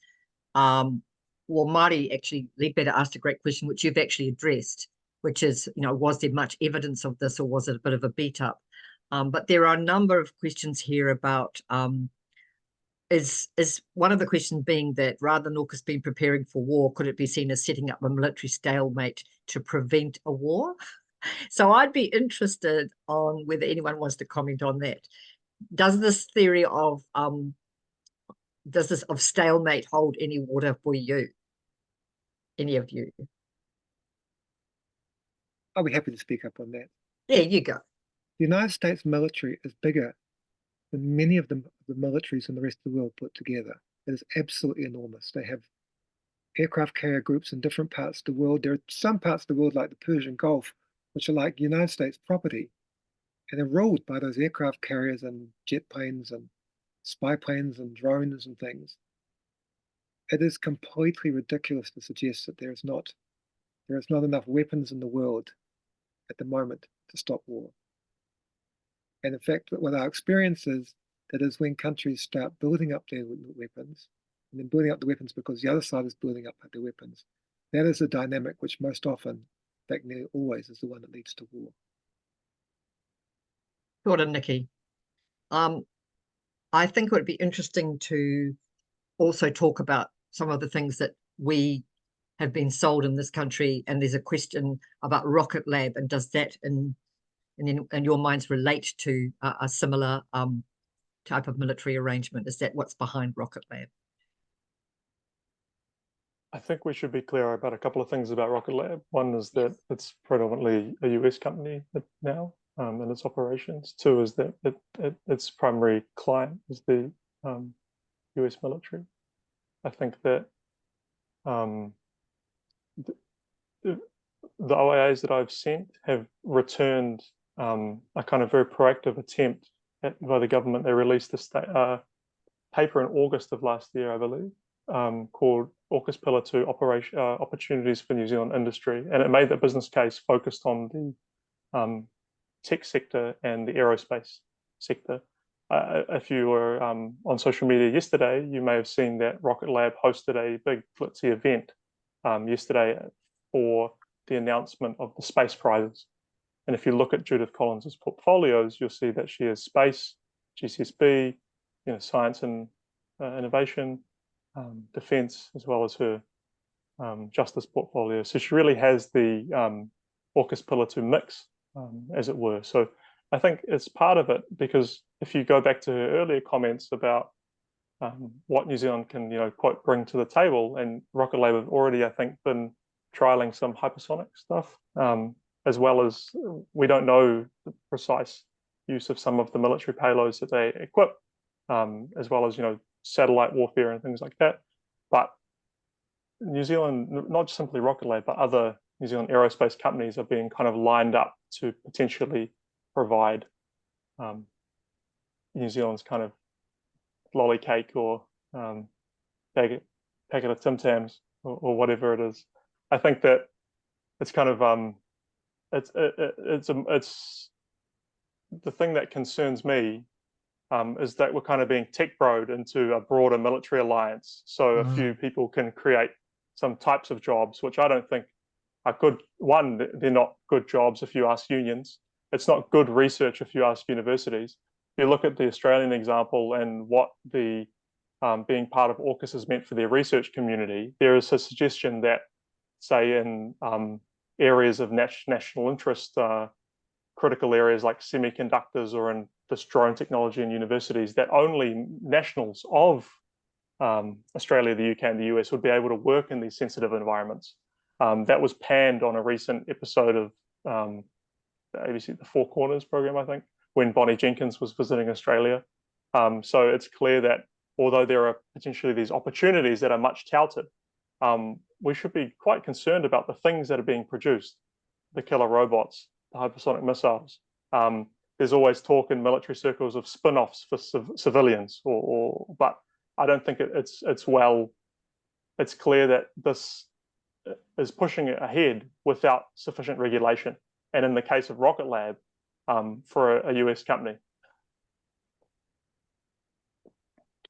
Well, Māori actually, Ledbetter asked a great question, which you've actually addressed, which is, was there much evidence of this, or was it a bit of a beat up? But there are a number of questions here about, is one of the questions being that rather than AUKUS being preparing for war, could it be seen as setting up a military stalemate to prevent a war? So I'd be interested on whether anyone wants to comment on that. Does this theory of stalemate hold any water for you? Any of you? I'll be happy to speak up on that. There you go. The United States military is bigger than many of the militaries in the rest of the world put together. It is absolutely enormous. They have aircraft carrier groups in different parts of the world. There are some parts of the world, like the Persian Gulf, which are like United States property, and they're ruled by those aircraft carriers and jet planes and spy planes and drones and things. It is completely ridiculous to suggest that there is not There is not enough weapons in the world at the moment to stop war. And in fact, what our experience is, that is when countries start building up their weapons, and then building up the weapons because the other side is building up their weapons, that is a dynamic which most often, in fact nearly always, is the one that leads to war. Kia ora, Nikki. I think it would be interesting to also talk about some of the things that we have been sold in this country, and there's a question about Rocket Lab, and does that in your minds relate to a similar type of military arrangement? Is that what's behind Rocket Lab? I think we should be clear about a couple of things about Rocket Lab. One is that it's predominantly a US company now in its operations. Two is that its primary client is the US military. I think that the OIAs that I've sent have returned a kind of very proactive attempt by the government. They released this paper in August of last year, I believe, called AUKUS Pillar 2 Opportunities for New Zealand Industry. And it made the business case focused on the tech sector and the aerospace sector. If you were on social media yesterday, you may have seen that Rocket Lab hosted a big glitzy event yesterday for the announcement of the space prizes. And if you look at Judith Collins's portfolios, you'll see that she has space, GCSB, science and innovation, defence, as well as her justice portfolio. So she really has the AUKUS Pillar 2 mix, as it were. So I think it's part of it, because if you go back to her earlier comments about what New Zealand can, quote, bring to the table, and Rocket Lab have already, I think, been trialing some hypersonic stuff, as well as we don't know the precise use of some of the military payloads that they equip, as well as, satellite warfare and things like that. But New Zealand, not just simply Rocket Lab, but other New Zealand aerospace companies are being kind of lined up to potentially provide New Zealand's kind of lolly cake or packet of Tim Tams or whatever it is. I think that it's kind of it's the thing that concerns me is that we're kind of being tech broed into a broader military alliance. So a few people can create some types of jobs, which I don't think are good. One, they're not good jobs if you ask unions. It's not good research if you ask universities. If you look at the Australian example and what the being part of AUKUS has meant for their research community, there is a suggestion that, say, in areas of national interest, critical areas like semiconductors or in this drone technology in universities, that only nationals of Australia, the UK, and the US would be able to work in these sensitive environments. That was panned on a recent episode of ABC, the Four Corners program, I think, when Bonnie Jenkins was visiting Australia. So it's clear that although there are potentially these opportunities that are much touted, we should be quite concerned about the things that are being produced, the killer robots, the hypersonic missiles. There's always talk in military circles of spin-offs for civilians, but I don't think it's clear that this is pushing it ahead without sufficient regulation. And in the case of Rocket Lab, for a US company.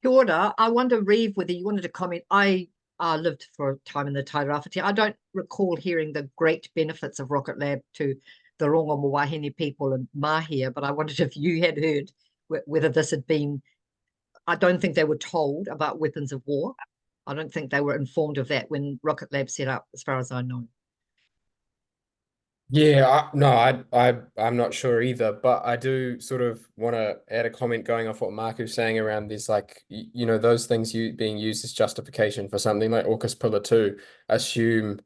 Kia ora. I wonder, Reeve, whether you wanted to comment. I lived for a time in the Tairāwhiti. I don't recall hearing the great benefits of Rocket Lab to the Rongomo Wahine people and Mahia, but I wondered if you had heard whether this had been, I don't think they were told about weapons of war. I don't think they were informed of that when Rocket Lab set up, as far as I know. Yeah, I'm not sure either, but I do sort of want to add a comment going off what Mark was saying around this, like, those things being used as justification for something like AUKUS Pillar 2, assume,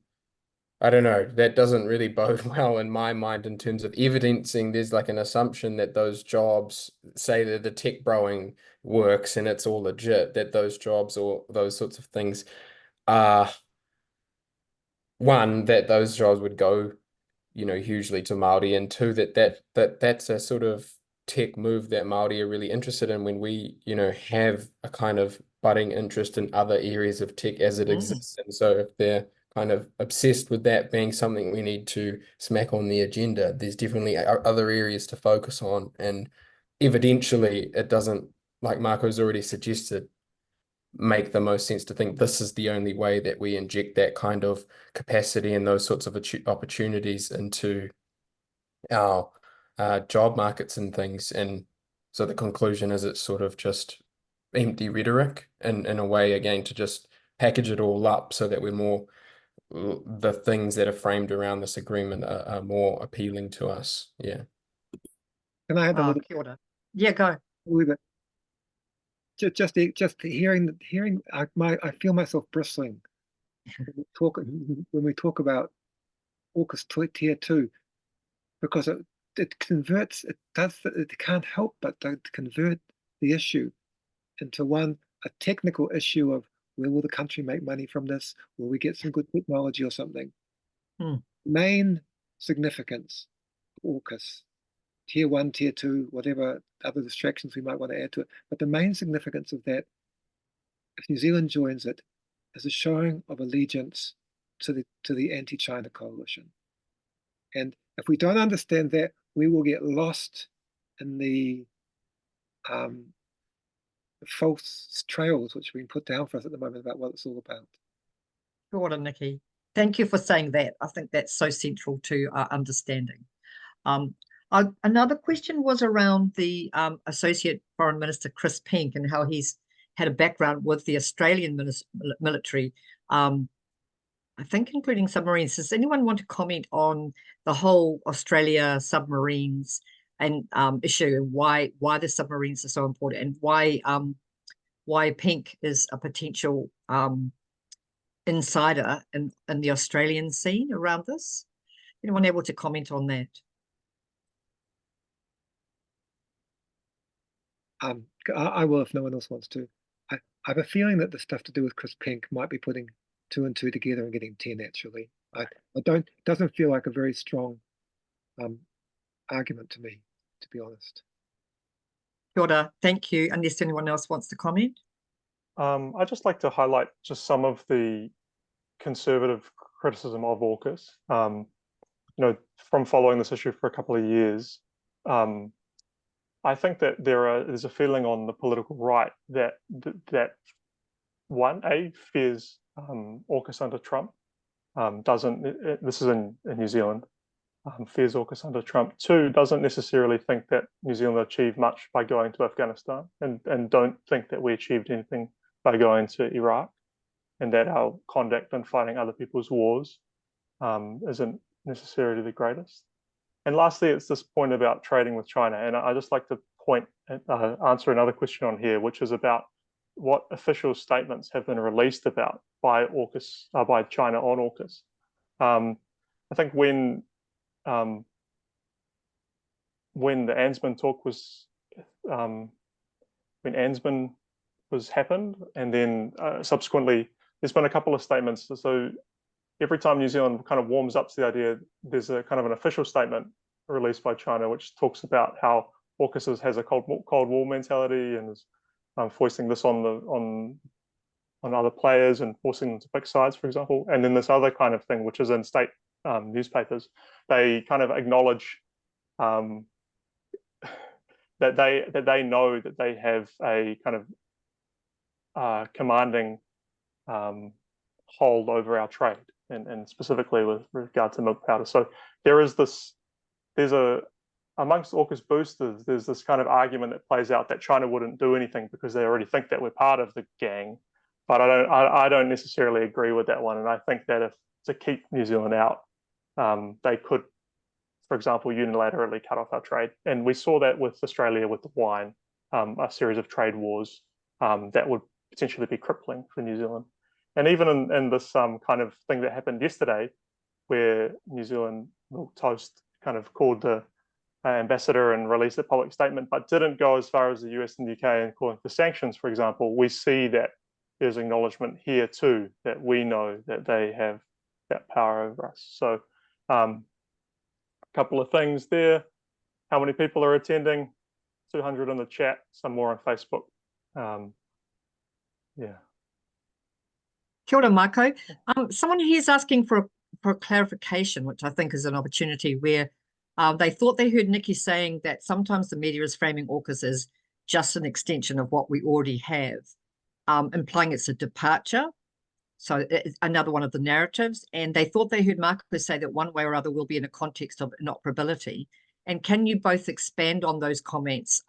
I don't know, that doesn't really bode well in my mind in terms of evidencing there's like an assumption that those jobs, say that the tech broing works and it's all legit, that those jobs or those sorts of things are, one, that those jobs would go hugely to Māori, and two, that's a sort of tech move that Māori are really interested in when we, have a kind of budding interest in other areas of tech as it exists. And so if they're kind of obsessed with that being something we need to smack on the agenda. There's definitely other areas to focus on, and evidentially it doesn't, like Marco's already suggested, make the most sense to think this is the only way that we inject that kind of capacity and those sorts of opportunities into our job markets and things. And so the conclusion is it's sort of just empty rhetoric in a way, again, to just package it all up so that we're more, the things that are framed around this agreement are more appealing to us. Yeah. Can I add a little Kia ora. Yeah, go. bit? Just hearing I feel myself bristling when we talk about AUKUS tier 2, because it converts, it can't help but to convert the issue into a technical issue of where will the country make money from this? Will we get some good technology or something? Main significance of AUKUS, tier 1, tier 2, whatever other distractions we might want to add to it. But the main significance of that, if New Zealand joins it, is a showing of allegiance to the anti-China coalition. And if we don't understand that, we will get lost in the false trails which are being put down for us at the moment about what it's all about. Kia ora, Nikki. Thank you for saying that. I think that's so central to our understanding. Another question was around the Associate Foreign Minister Chris Pink and how he's had a background with the Australian military, I think including submarines. Does anyone want to comment on the whole Australia submarines and issue, and why the submarines are so important, and why Pink is a potential insider in the Australian scene around this? Anyone able to comment on that? I will if no one else wants to. I have a feeling that the stuff to do with Chris Pink might be putting 2 and 2 together and getting 10 actually. It doesn't feel like a very strong argument to me, to be honest. Kia ora, thank you. Unless anyone else wants to comment. I'd just like to highlight just some of the conservative criticism of AUKUS. From following this issue for a couple of years, I think that there's a feeling on the political right that fears AUKUS under Trump. This is in New Zealand. Fears AUKUS under Trump. 2, doesn't necessarily think that New Zealand achieved much by going to Afghanistan, and don't think that we achieved anything by going to Iraq, and that our conduct in fighting other people's wars isn't necessarily the greatest. And lastly, it's this point about trading with China. And I just like to answer another question on here, which is about what official statements have been released about by AUKUS, by China on AUKUS. I think when the ANZMAN talk was, when ANZMAN happened, and then subsequently, there's been a couple of statements. So every time New Zealand kind of warms up to the idea, there's a kind of an official statement released by China, which talks about how AUKUS has a Cold War mentality and is foisting this on other players and forcing them to pick sides, for example. And then this other kind of thing, which is in state newspapers, they kind of acknowledge that they know that they have a kind of commanding hold over our trade, and specifically with regard to milk powder. So amongst AUKUS boosters, there's this kind of argument that plays out that China wouldn't do anything because they already think that we're part of the gang. But I don't necessarily agree with that one. And I think that if to keep New Zealand out, they could, for example, unilaterally cut off our trade. And we saw that with Australia with the wine, a series of trade wars that would potentially be crippling for New Zealand. And even in this kind of thing that happened yesterday, where New Zealand Milk Toast kind of called the ambassador and released a public statement, but didn't go as far as the US and the UK and calling for sanctions, for example, we see that there's acknowledgement here too, that we know that they have that power over us. So a couple of things there. How many people are attending? 200 in the chat, some more on Facebook. Yeah. Kia ora, Marco. Someone here is asking for clarification, which I think is an opportunity where they thought they heard Nikki saying that sometimes the media is framing AUKUS as just an extension of what we already have, implying it's a departure. So it's another one of the narratives. And they thought they heard Marco say that one way or other will be in a context of inoperability. And can you both expand on those comments,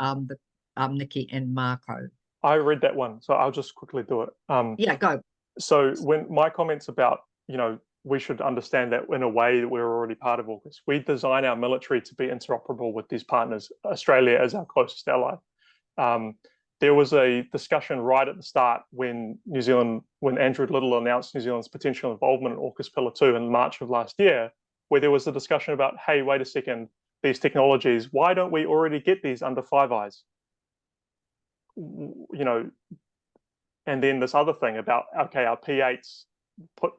Nikki and Marco? I read that one, so I'll just quickly do it. Yeah, go. So when my comments about, we should understand that in a way that we're already part of AUKUS. We design our military to be interoperable with these partners, Australia as our closest ally. There was a discussion right at the start when Andrew Little announced New Zealand's potential involvement in AUKUS Pillar 2 in March of last year, where there was a discussion about, hey, wait a second, these technologies, why don't we already get these under Five Eyes? And then this other thing about, okay, our P8s put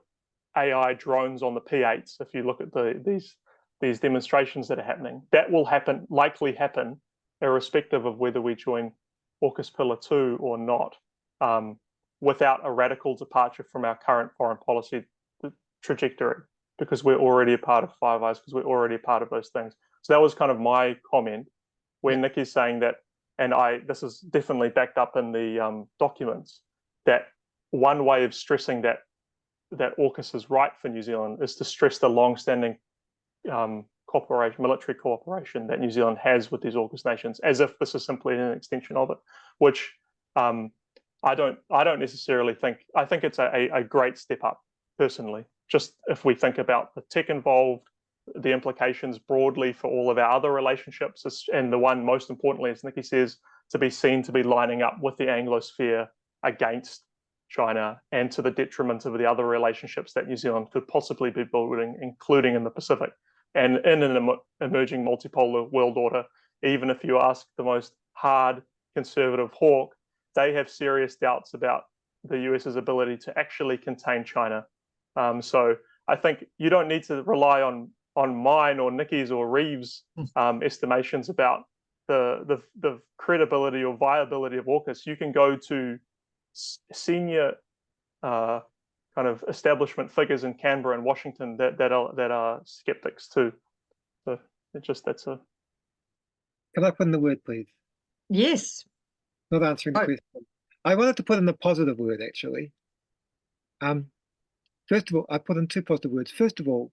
AI drones on the P8s. If you look at these demonstrations that are happening, that will likely happen, irrespective of whether we join AUKUS Pillar 2 or not, without a radical departure from our current foreign policy trajectory, because we're already a part of Five Eyes, because we're already a part of those things. So that was kind of my comment when Nikki's saying that, and this is definitely backed up in the documents, that one way of stressing that AUKUS is right for New Zealand is to stress the long-standing military cooperation that New Zealand has with these AUKUS nations, as if this is simply an extension of it, which I don't necessarily think. I think it's a great step up, personally. Just if we think about the tech involved, the implications broadly for all of our other relationships, and the one most importantly, as Nikki says, to be seen to be lining up with the Anglosphere against China and to the detriment of the other relationships that New Zealand could possibly be building, including in the Pacific. And in an emerging multipolar world order, even if you ask the most hard conservative hawk, they have serious doubts about the US's ability to actually contain China. So I think you don't need to rely on mine or Nikki's or Reeves' estimations about the credibility or viability of AUKUS. You can go to senior kind of establishment figures in Canberra and Washington that are skeptics too. So that's a. Can I put in the word, please? Yes. Not answering the question. I wanted to put in a positive word, actually. First of all, I put in two positive words. First of all,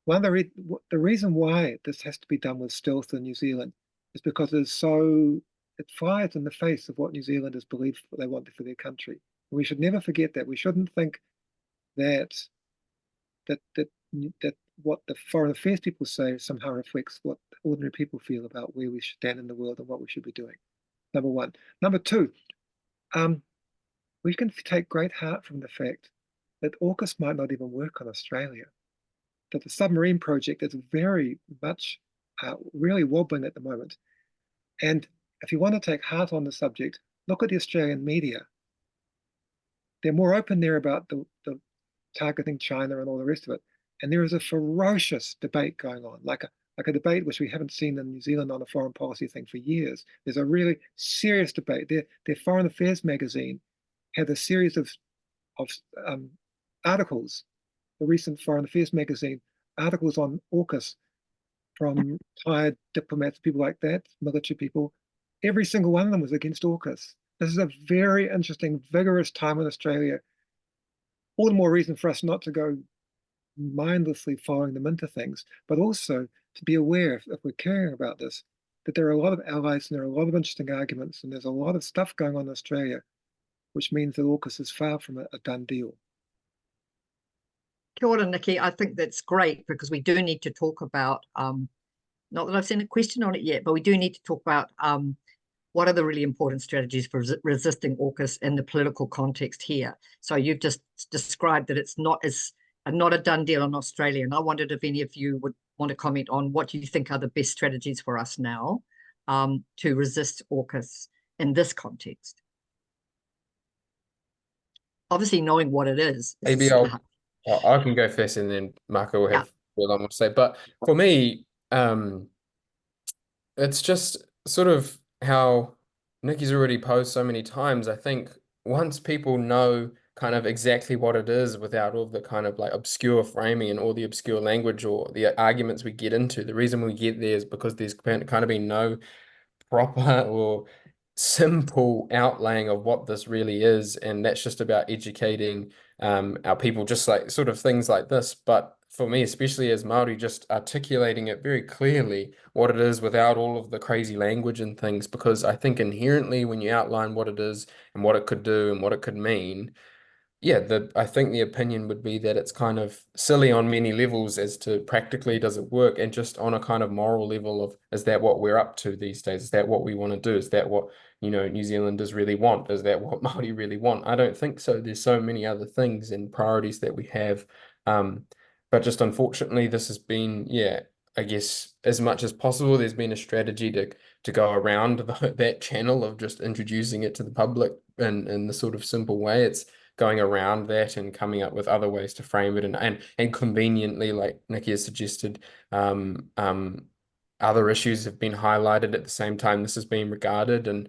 the reason why this has to be done with stealth in New Zealand is because it flies in the face of what New Zealanders believe they want for their country. And we should never forget that. We shouldn't think that what the foreign affairs people say somehow reflects what ordinary people feel about where we should stand in the world and what we should be doing. Number one. Number two, we can take great heart from the fact that AUKUS might not even work on Australia, that the submarine project is very much really wobbling at the moment. And if you want to take heart on the subject, look at the Australian media. They're more open there about the targeting China and all the rest of it. And there is a ferocious debate going on, like a debate which we haven't seen in New Zealand on a foreign policy thing for years. There's a really serious debate. Their Foreign Affairs magazine had a series of articles, the recent Foreign Affairs magazine, articles on AUKUS from retired diplomats, people like that, military people. Every single one of them was against AUKUS. This is a very interesting, vigorous time in Australia. All the more reason for us not to go mindlessly following them into things, but also to be aware, if we're caring about this, that there are a lot of allies and there are a lot of interesting arguments, and there's a lot of stuff going on in Australia, which means that AUKUS is far from a done deal. Kia ora, Nikki. I think that's great because we do need to talk about, not that I've seen a question on it yet, but we do need to talk about what are the really important strategies for resisting AUKUS in the political context here. So you've just described that it's not a done deal in Australia. And I wondered if any of you would want to comment on what you think are the best strategies for us now to resist AUKUS in this context. Obviously, knowing what it is. Maybe I can go first, and then Marco will have what I want to say. But for me, it's just sort of how Nikki's already posed so many times. I think once people know kind of exactly what it is without all the kind of like obscure framing and all the obscure language or the arguments we get into. The reason we get there is because there's kind of been no proper or simple outlaying of what this really is, and that's just about educating our people, just like sort of things like this. But for me, especially as Māori, just articulating it very clearly what it is without all of the crazy language and things, because I think inherently when you outline what it is and what it could do and what it could mean, yeah, I think the opinion would be that it's kind of silly on many levels as to practically does it work, and just on a kind of moral level of, is that what we're up to these days? Is that what we want to do? Is that what, New Zealanders really want? Is that what Māori really want? I don't think so. There's so many other things and priorities that we have. But just unfortunately, this has been, yeah, I guess as much as possible, there's been a strategy to go around that channel of just introducing it to the public in the sort of simple way. It's going around that and coming up with other ways to frame it, and conveniently, like Nikki has suggested, other issues have been highlighted at the same time this has been regarded. And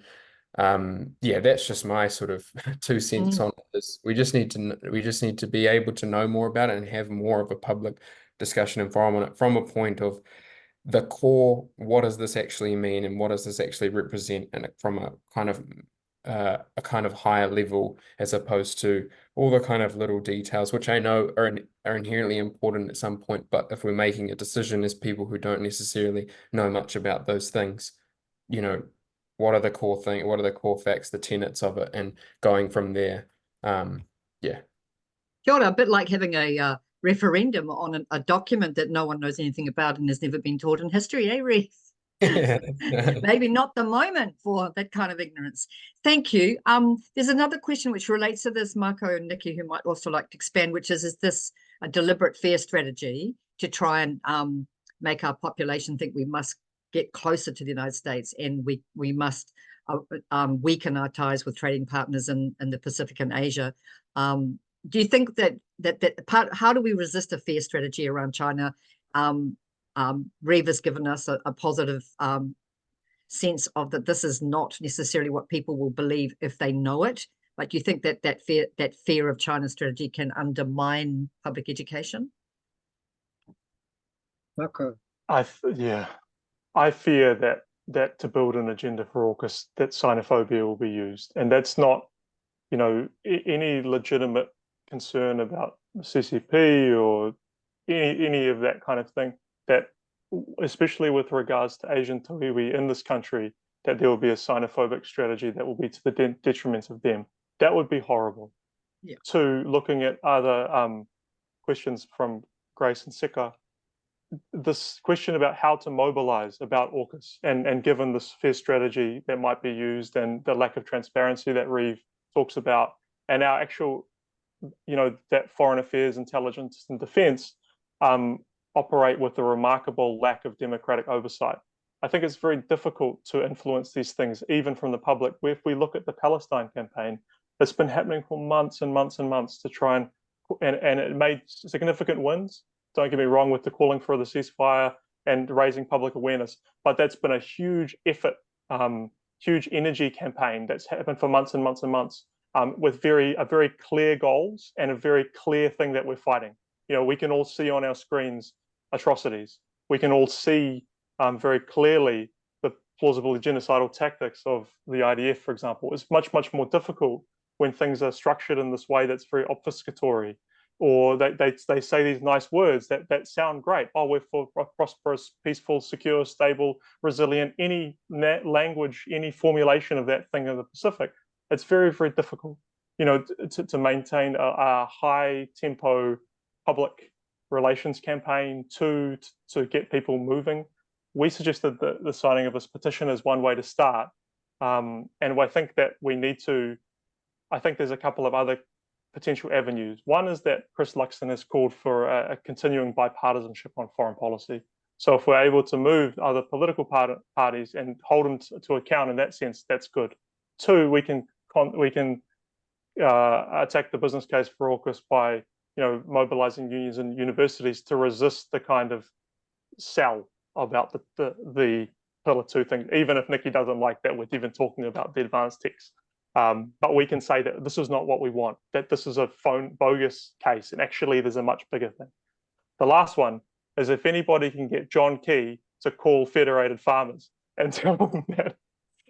yeah, that's just my sort of 2 cents on this. We just need to be able to know more about it and have more of a public discussion and forum on it from a point of the core, what does this actually mean and what does this actually represent, and from a kind of higher level, as opposed to all the kind of little details, which I know are inherently important at some point. But if we're making a decision as people who don't necessarily know much about those things, what are the core facts, the tenets of it, and going from there. Yeah. Kia ora, a bit like having a referendum on a document that no one knows anything about and has never been taught in history, eh, Reef? Maybe not the moment for that kind of ignorance. Thank you. There's another question which relates to this, Marco and Nikki, who might also like to expand, which is this a deliberate fear strategy to try and make our population think we must get closer to the United States, and we must weaken our ties with trading partners in the Pacific and Asia. Do you think that how do we resist a fear strategy around China? Reeve has given us a positive sense of that this is not necessarily what people will believe if they know it. But do you think that fear of China's strategy can undermine public education? Marco. I fear that to build an agenda for AUKUS, that xenophobia will be used, and that's not, any legitimate concern about CCP or any of that kind of thing. That, especially with regards to Asian Tawiwi in this country, that there will be a xenophobic strategy that will be to the detriment of them. That would be horrible. Yeah. To looking at other questions from Grace and Sika, this question about how to mobilize about AUKUS, and given this fear strategy that might be used and the lack of transparency that Reeve talks about, and our actual, that foreign affairs, intelligence and defense operate with a remarkable lack of democratic oversight. I think it's very difficult to influence these things, even from the public. If we look at the Palestine campaign, it's been happening for months and months and months to try and it made significant wins. Don't get me wrong with the calling for the ceasefire and raising public awareness, but that's been a huge effort, huge energy campaign that's happened for months and months and months, with very clear goals and a very clear thing that we're fighting. We can all see on our screens atrocities. We can all see very clearly the plausible genocidal tactics of the IDF, for example. It's much, much more difficult when things are structured in this way that's very obfuscatory, or they say these nice words that sound great. Oh, we're for prosperous, peaceful, secure, stable, resilient, any language, any formulation of that thing in the Pacific. It's very, very difficult, to maintain a high tempo public relations campaign to get people moving. We suggested the signing of this petition as one way to start. And I think that I think there's a couple of other potential avenues. One is that Chris Luxon has called for a continuing bipartisanship on foreign policy. So if we're able to move other political parties and hold them to account in that sense, that's good. Two, we can attack the business case for AUKUS by mobilizing unions and universities to resist the kind of sell about the Pillar 2 thing, even if Nikki doesn't like that we're even talking about the advanced text. But we can say that this is not what we want, that this is a bogus case, and actually there's a much bigger thing. The last one is if anybody can get John Key to call Federated Farmers and tell them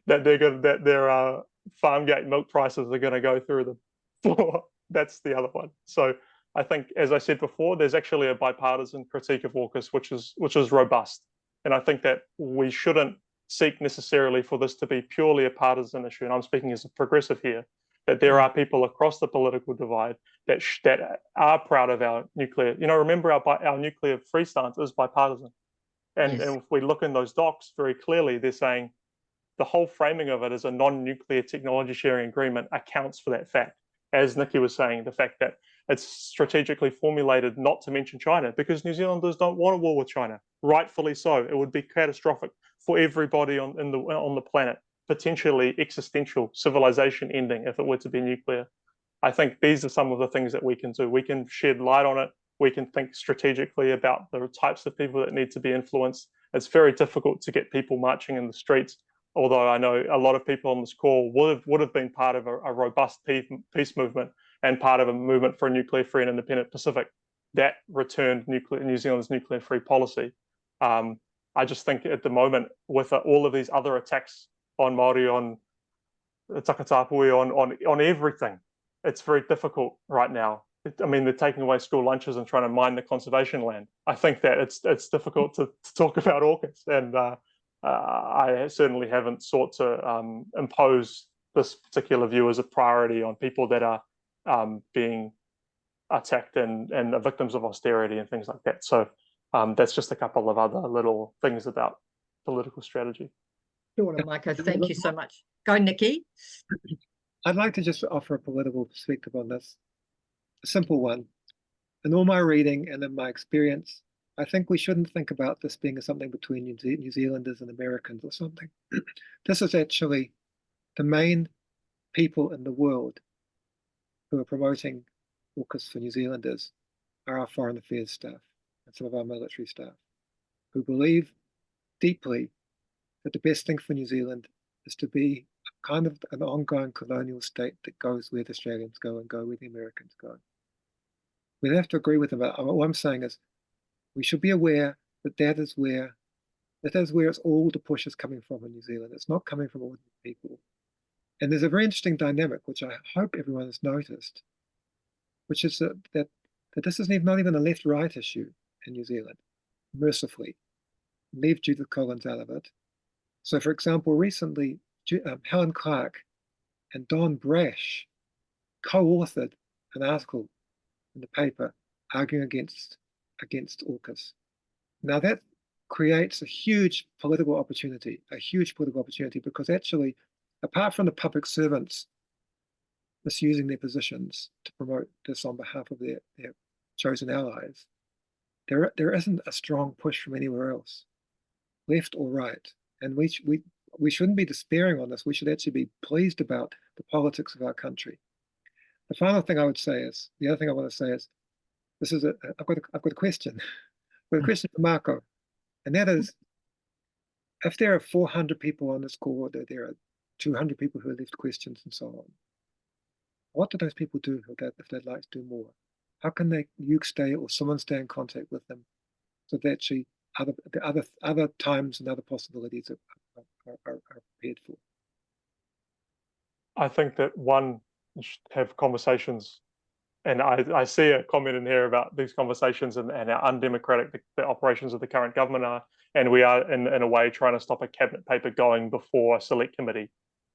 that their farm gate milk prices are going to go through the floor. That's the other one. So I think, as I said before, there's actually a bipartisan critique of AUKUS, which is robust, and I think that we shouldn't seek necessarily for this to be purely a partisan issue. And I'm speaking as a progressive here. That there are people across the political divide that are proud of our nuclear. Remember our nuclear free stance is bipartisan, and if we look in those docs very clearly, they're saying the whole framing of it as a non-nuclear technology sharing agreement accounts for that fact. As Nikki was saying, the fact that it's strategically formulated not to mention China because New Zealanders don't want a war with China. Rightfully so. It would be catastrophic for everybody on the planet. Potentially existential civilization ending if it were to be nuclear. I think these are some of the things that we can do. We can shed light on it. We can think strategically about the types of people that need to be influenced. It's very difficult to get people marching in the streets, although I know a lot of people on this call would have been part of a robust peace movement and part of a movement for a nuclear-free and independent Pacific that returned New Zealand's nuclear-free policy. I just think at the moment, with all of these other attacks on Māori, on Takatapui, on everything, it's very difficult right now. I mean, they're taking away school lunches and trying to mine the conservation land. I think that it's difficult to talk about AUKUS, and I certainly haven't sought to impose this particular view as a priority on people that are being attacked and are victims of austerity and things like that. So that's just a couple of other little things about political strategy. Sure, Michael, thank you so much. Go, Nikki. I'd like to just offer a political perspective on this. A simple one. In all my reading and in my experience, I think we shouldn't think about this being something between New Zealanders and Americans or something. This is actually the main people in the world who are promoting AUKUS for New Zealanders are our foreign affairs staff and some of our military staff, who believe deeply that the best thing for New Zealand is to be kind of an ongoing colonial state that goes where the Australians go and go where the Americans go. We don't have to agree with them. What I'm saying is we should be aware that that is where it's all the push is coming from in New Zealand. It's not coming from ordinary people. And there's a very interesting dynamic, which I hope everyone has noticed, which is that this is not even a left-right issue in New Zealand, mercifully. Leave Judith Collins out of it. So, for example, recently, Helen Clark and Don Brash co-authored an article in the paper arguing against AUKUS. Now that creates a huge political opportunity, because actually, apart from the public servants misusing their positions to promote this on behalf of their chosen allies, there isn't a strong push from anywhere else, left or right. And we shouldn't be despairing on this. We should actually be pleased about the politics of our country. The final thing I would say is, the other thing I want to say is, I've got a question. I've got a question for Marco, and that is, if there are 400 people on this call, or there are 200 people who have left questions and so on, what do those people do if they'd like to do more? How can you stay or someone stay in contact with them so that actually other times and other possibilities are prepared for? I think that one should have conversations, and I see a comment in here about these conversations and how undemocratic the operations of the current government are, and we are in a way trying to stop a cabinet paper going before a select committee,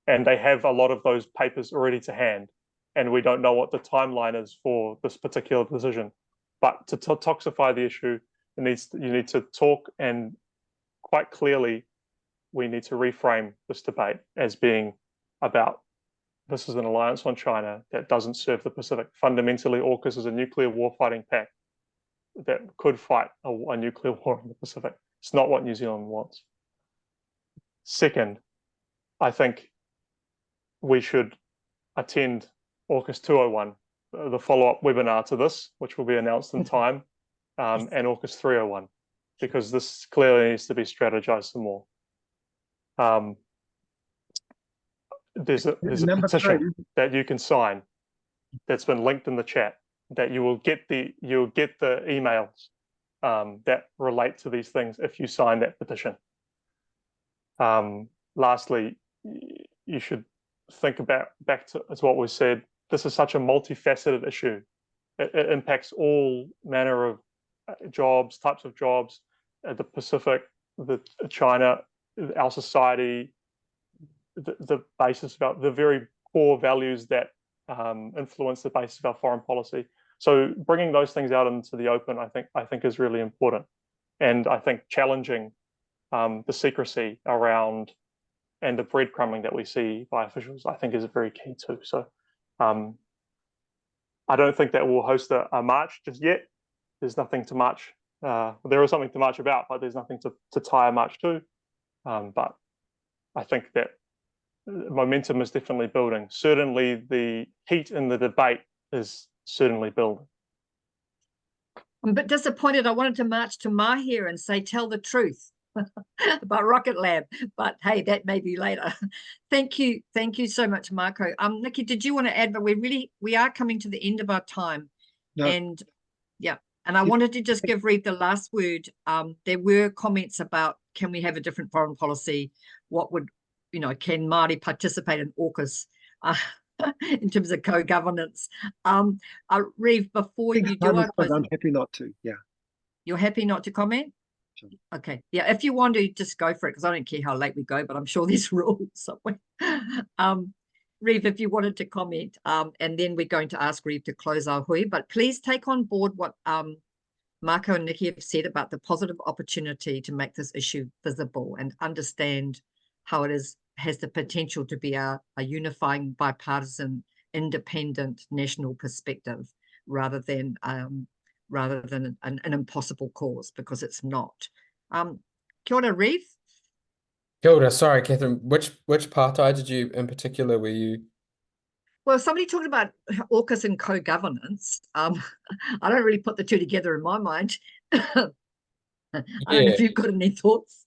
and they have a lot of those papers already to hand, and we don't know what the timeline is for this particular decision. But to toxify the issue, you need to talk, and quite clearly we need to reframe this debate as being about this is an alliance on China that doesn't serve the Pacific. Fundamentally, AUKUS is a nuclear warfighting pact that could fight a nuclear war in the Pacific. It's not what New Zealand wants. Second, I think we should attend AUKUS 201, the follow-up webinar to this, which will be announced in time, and AUKUS 301, because this clearly needs to be strategized some more. there's a Number petition 3. that you can sign that's been linked in the chat, that you'll get the emails that relate to these things if you sign that petition. Lastly, you should think about back to what was said. This is such a multifaceted issue. It impacts all manner of jobs, types of jobs, the Pacific, China, our society, the basis of the very core values that influence the basis of our foreign policy. So bringing those things out into the open, I think is really important. And I think challenging the secrecy around and the breadcrumbing that we see by officials, I think is very key too. So I don't think that we'll host a march just yet. There's nothing to march. There is something to march about, but there's nothing to tie a march to. But I think that momentum is definitely building. Certainly the heat in the debate is certainly building. I'm a bit disappointed. I wanted to march to Mahia and say, tell the truth about Rocket Lab, but hey, that may be later. Thank you so much, Marco. Nikki, did you want to add? But we are coming to the end of our time. No. And yeah, and I wanted to just give Reeve the last word. There were comments about, can we have a different foreign policy? What would, can Māori participate in AUKUS in terms of co-governance? Reeve, before you do, I'm happy not to. Yeah. You're happy not to comment? Sure. Okay. Yeah, if you want to, just go for it, because I don't care how late we go, but I'm sure there's rules somewhere. Reeve, if you wanted to comment, and then we're going to ask Reeve to close our hui, but please take on board what Marco and Nikki have said about the positive opportunity to make this issue visible and understand how it has the potential to be a unifying, bipartisan, independent national perspective rather than an impossible cause, because it's not. Kia ora, Reeve. Kia ora. Sorry, Catherine, which partai did you in particular were you? Well, somebody talking about AUKUS and co-governance. I don't really put the two together in my mind. I don't know if you've got any thoughts.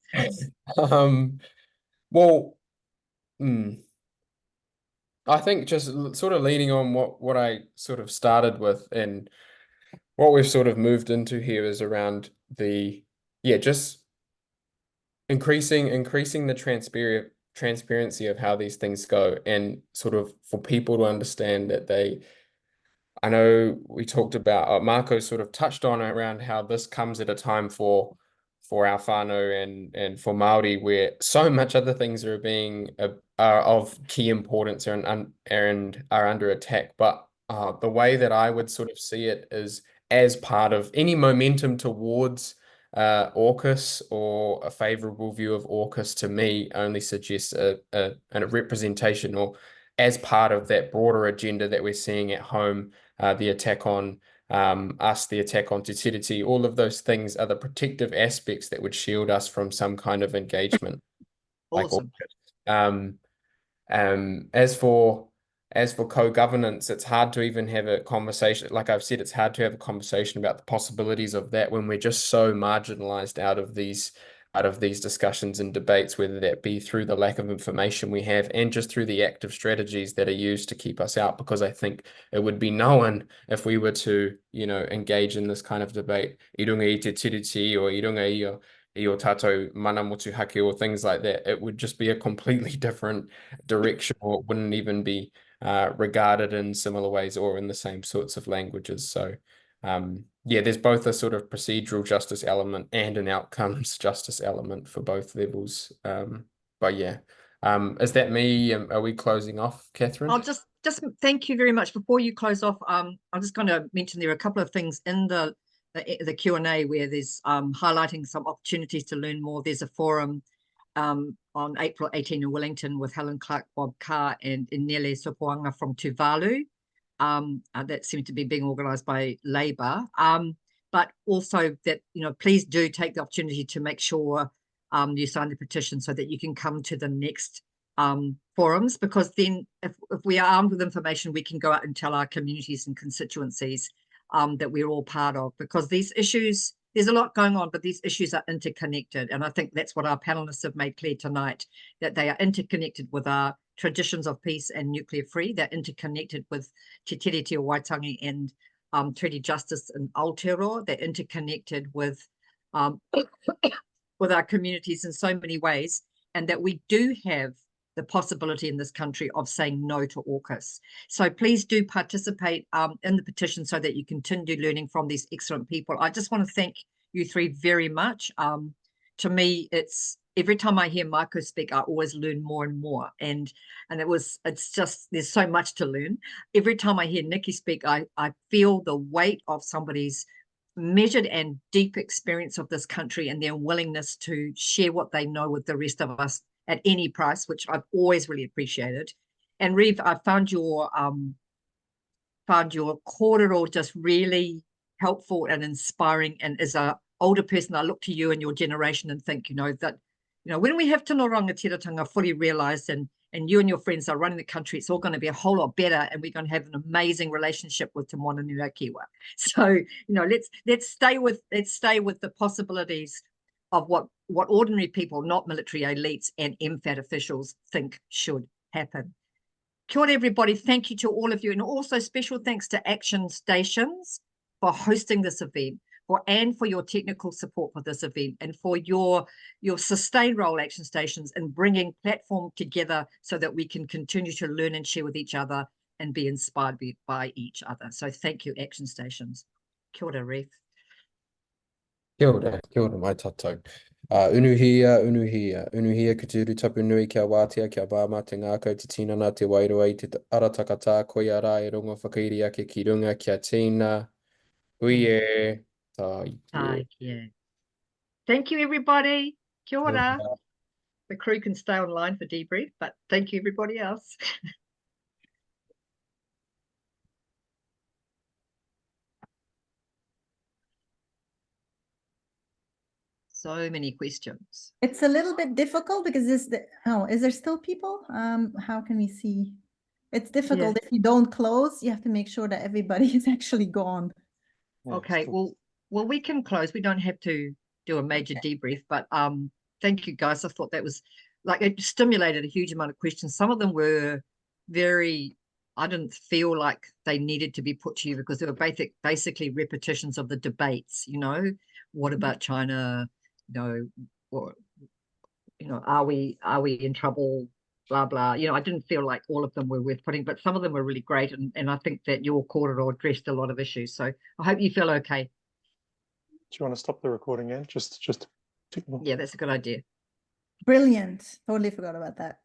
Well, I think just sort of leaning on what I sort of started with, and what we've sort of moved into here is around just increasing the transparency of how these things go, and sort of for people to understand that I know we talked about, Marco sort of touched on around how this comes at a time for our whānau and for Māori, where so much other things are of key importance and are under attack. But the way that I would sort of see it is, as part of any momentum towards AUKUS or a favourable view of AUKUS, to me only suggests a representation, or as part of that broader agenda that we're seeing at home, the attack on us, the attack on Te Tiriti, all of those things are the protective aspects that would shield us from some kind of engagement. Awesome. As for co-governance, it's hard to even have a conversation. Like I've said, it's hard to have a conversation about the possibilities of that when we're just so marginalized out of these discussions and debates, whether that be through the lack of information we have and just through the active strategies that are used to keep us out. Because I think it would be known if we were to, engage in this kind of debate, I runga I te tiriti, or I runga I o tātou mana motuhake, or things like that. It would just be a completely different direction, or it wouldn't even be regarded in similar ways or in the same sorts of languages. So there's both a sort of procedural justice element and an outcomes justice element for both levels. But yeah, is that me? Are we closing off, Catherine? I'll just thank you very much. Before you close off, I'm just going to mention there are a couple of things in the Q&A where there's highlighting some opportunities to learn more. There's a forum on April 18 in Wellington with Helen Clark, Bob Carr, and Inele Sopoanga from Tuvalu. That seems to be being organised by Labour. But also that, please do take the opportunity to make sure you sign the petition so that you can come to the next forums, because then if we are armed with information, we can go out and tell our communities and constituencies that we're all part of, because these issues, there's a lot going on, but these issues are interconnected. And I think that's what our panelists have made clear tonight, that they are interconnected with our traditions of peace and nuclear free. They're interconnected with Te Tiriti o Waitangi and treaty justice in Aotearoa. They're interconnected with with our communities in so many ways, and that we do have the possibility in this country of saying no to AUKUS. So please do participate in the petition so that you continue learning from these excellent people. I just want to thank you three very much. To me, it's every time I hear Marco speak, I always learn more and more. And it's just, there's so much to learn. Every time I hear Nikki speak, I feel the weight of somebody's measured and deep experience of this country and their willingness to share what they know with the rest of us at any price, which I've always really appreciated. And Reeve, I found your kōrero just really helpful and inspiring. And as an older person, I look to you and your generation and think, that, when we have Tino Rangatiratanga fully realized and you and your friends are running the country, it's all going to be a whole lot better, and we're going to have an amazing relationship with Te Moana Nui a Kiwa. So, let's stay with the possibilities of what ordinary people, not military elites and MFAT officials, think should happen. Kia ora, everybody. Thank you to all of you, and also special thanks to Action Stations for hosting this event, and for your technical support for this event, and for your sustained role, Action Stations, in bringing platform together so that we can continue to learn and share with each other and be inspired by each other. So thank you, Action Stations. Kia ora, Reef. Kia ora mai tātou. Unuhia ka te urutapu nui kia wātea kia wāma te ngākau te tinana te wairoa I te arataka koe ara e rongo whakairi ake ki runga kia tīna. Uie. Yeah. Thank you, everybody. Kia ora. The crew can stay online for debrief, but thank you, everybody else. So many questions. It's a little bit difficult because is there still people? How can we see? It's difficult if you don't close. You have to make sure that everybody is actually gone. Yeah, Okay, still- well, we can close. We don't have to do a major debrief, but thank you, guys. I thought that was it stimulated a huge amount of questions. Some of them were I didn't feel like they needed to be put to you because they were basically repetitions of the debates. What about China? Are we in trouble? Blah blah. I didn't feel like all of them were worth putting, but some of them were really great, and I think that your kōrero addressed a lot of issues. So I hope you feel okay. Do you want to stop the recording, Anne? Just Yeah, that's a good idea. Brilliant. Totally forgot about that.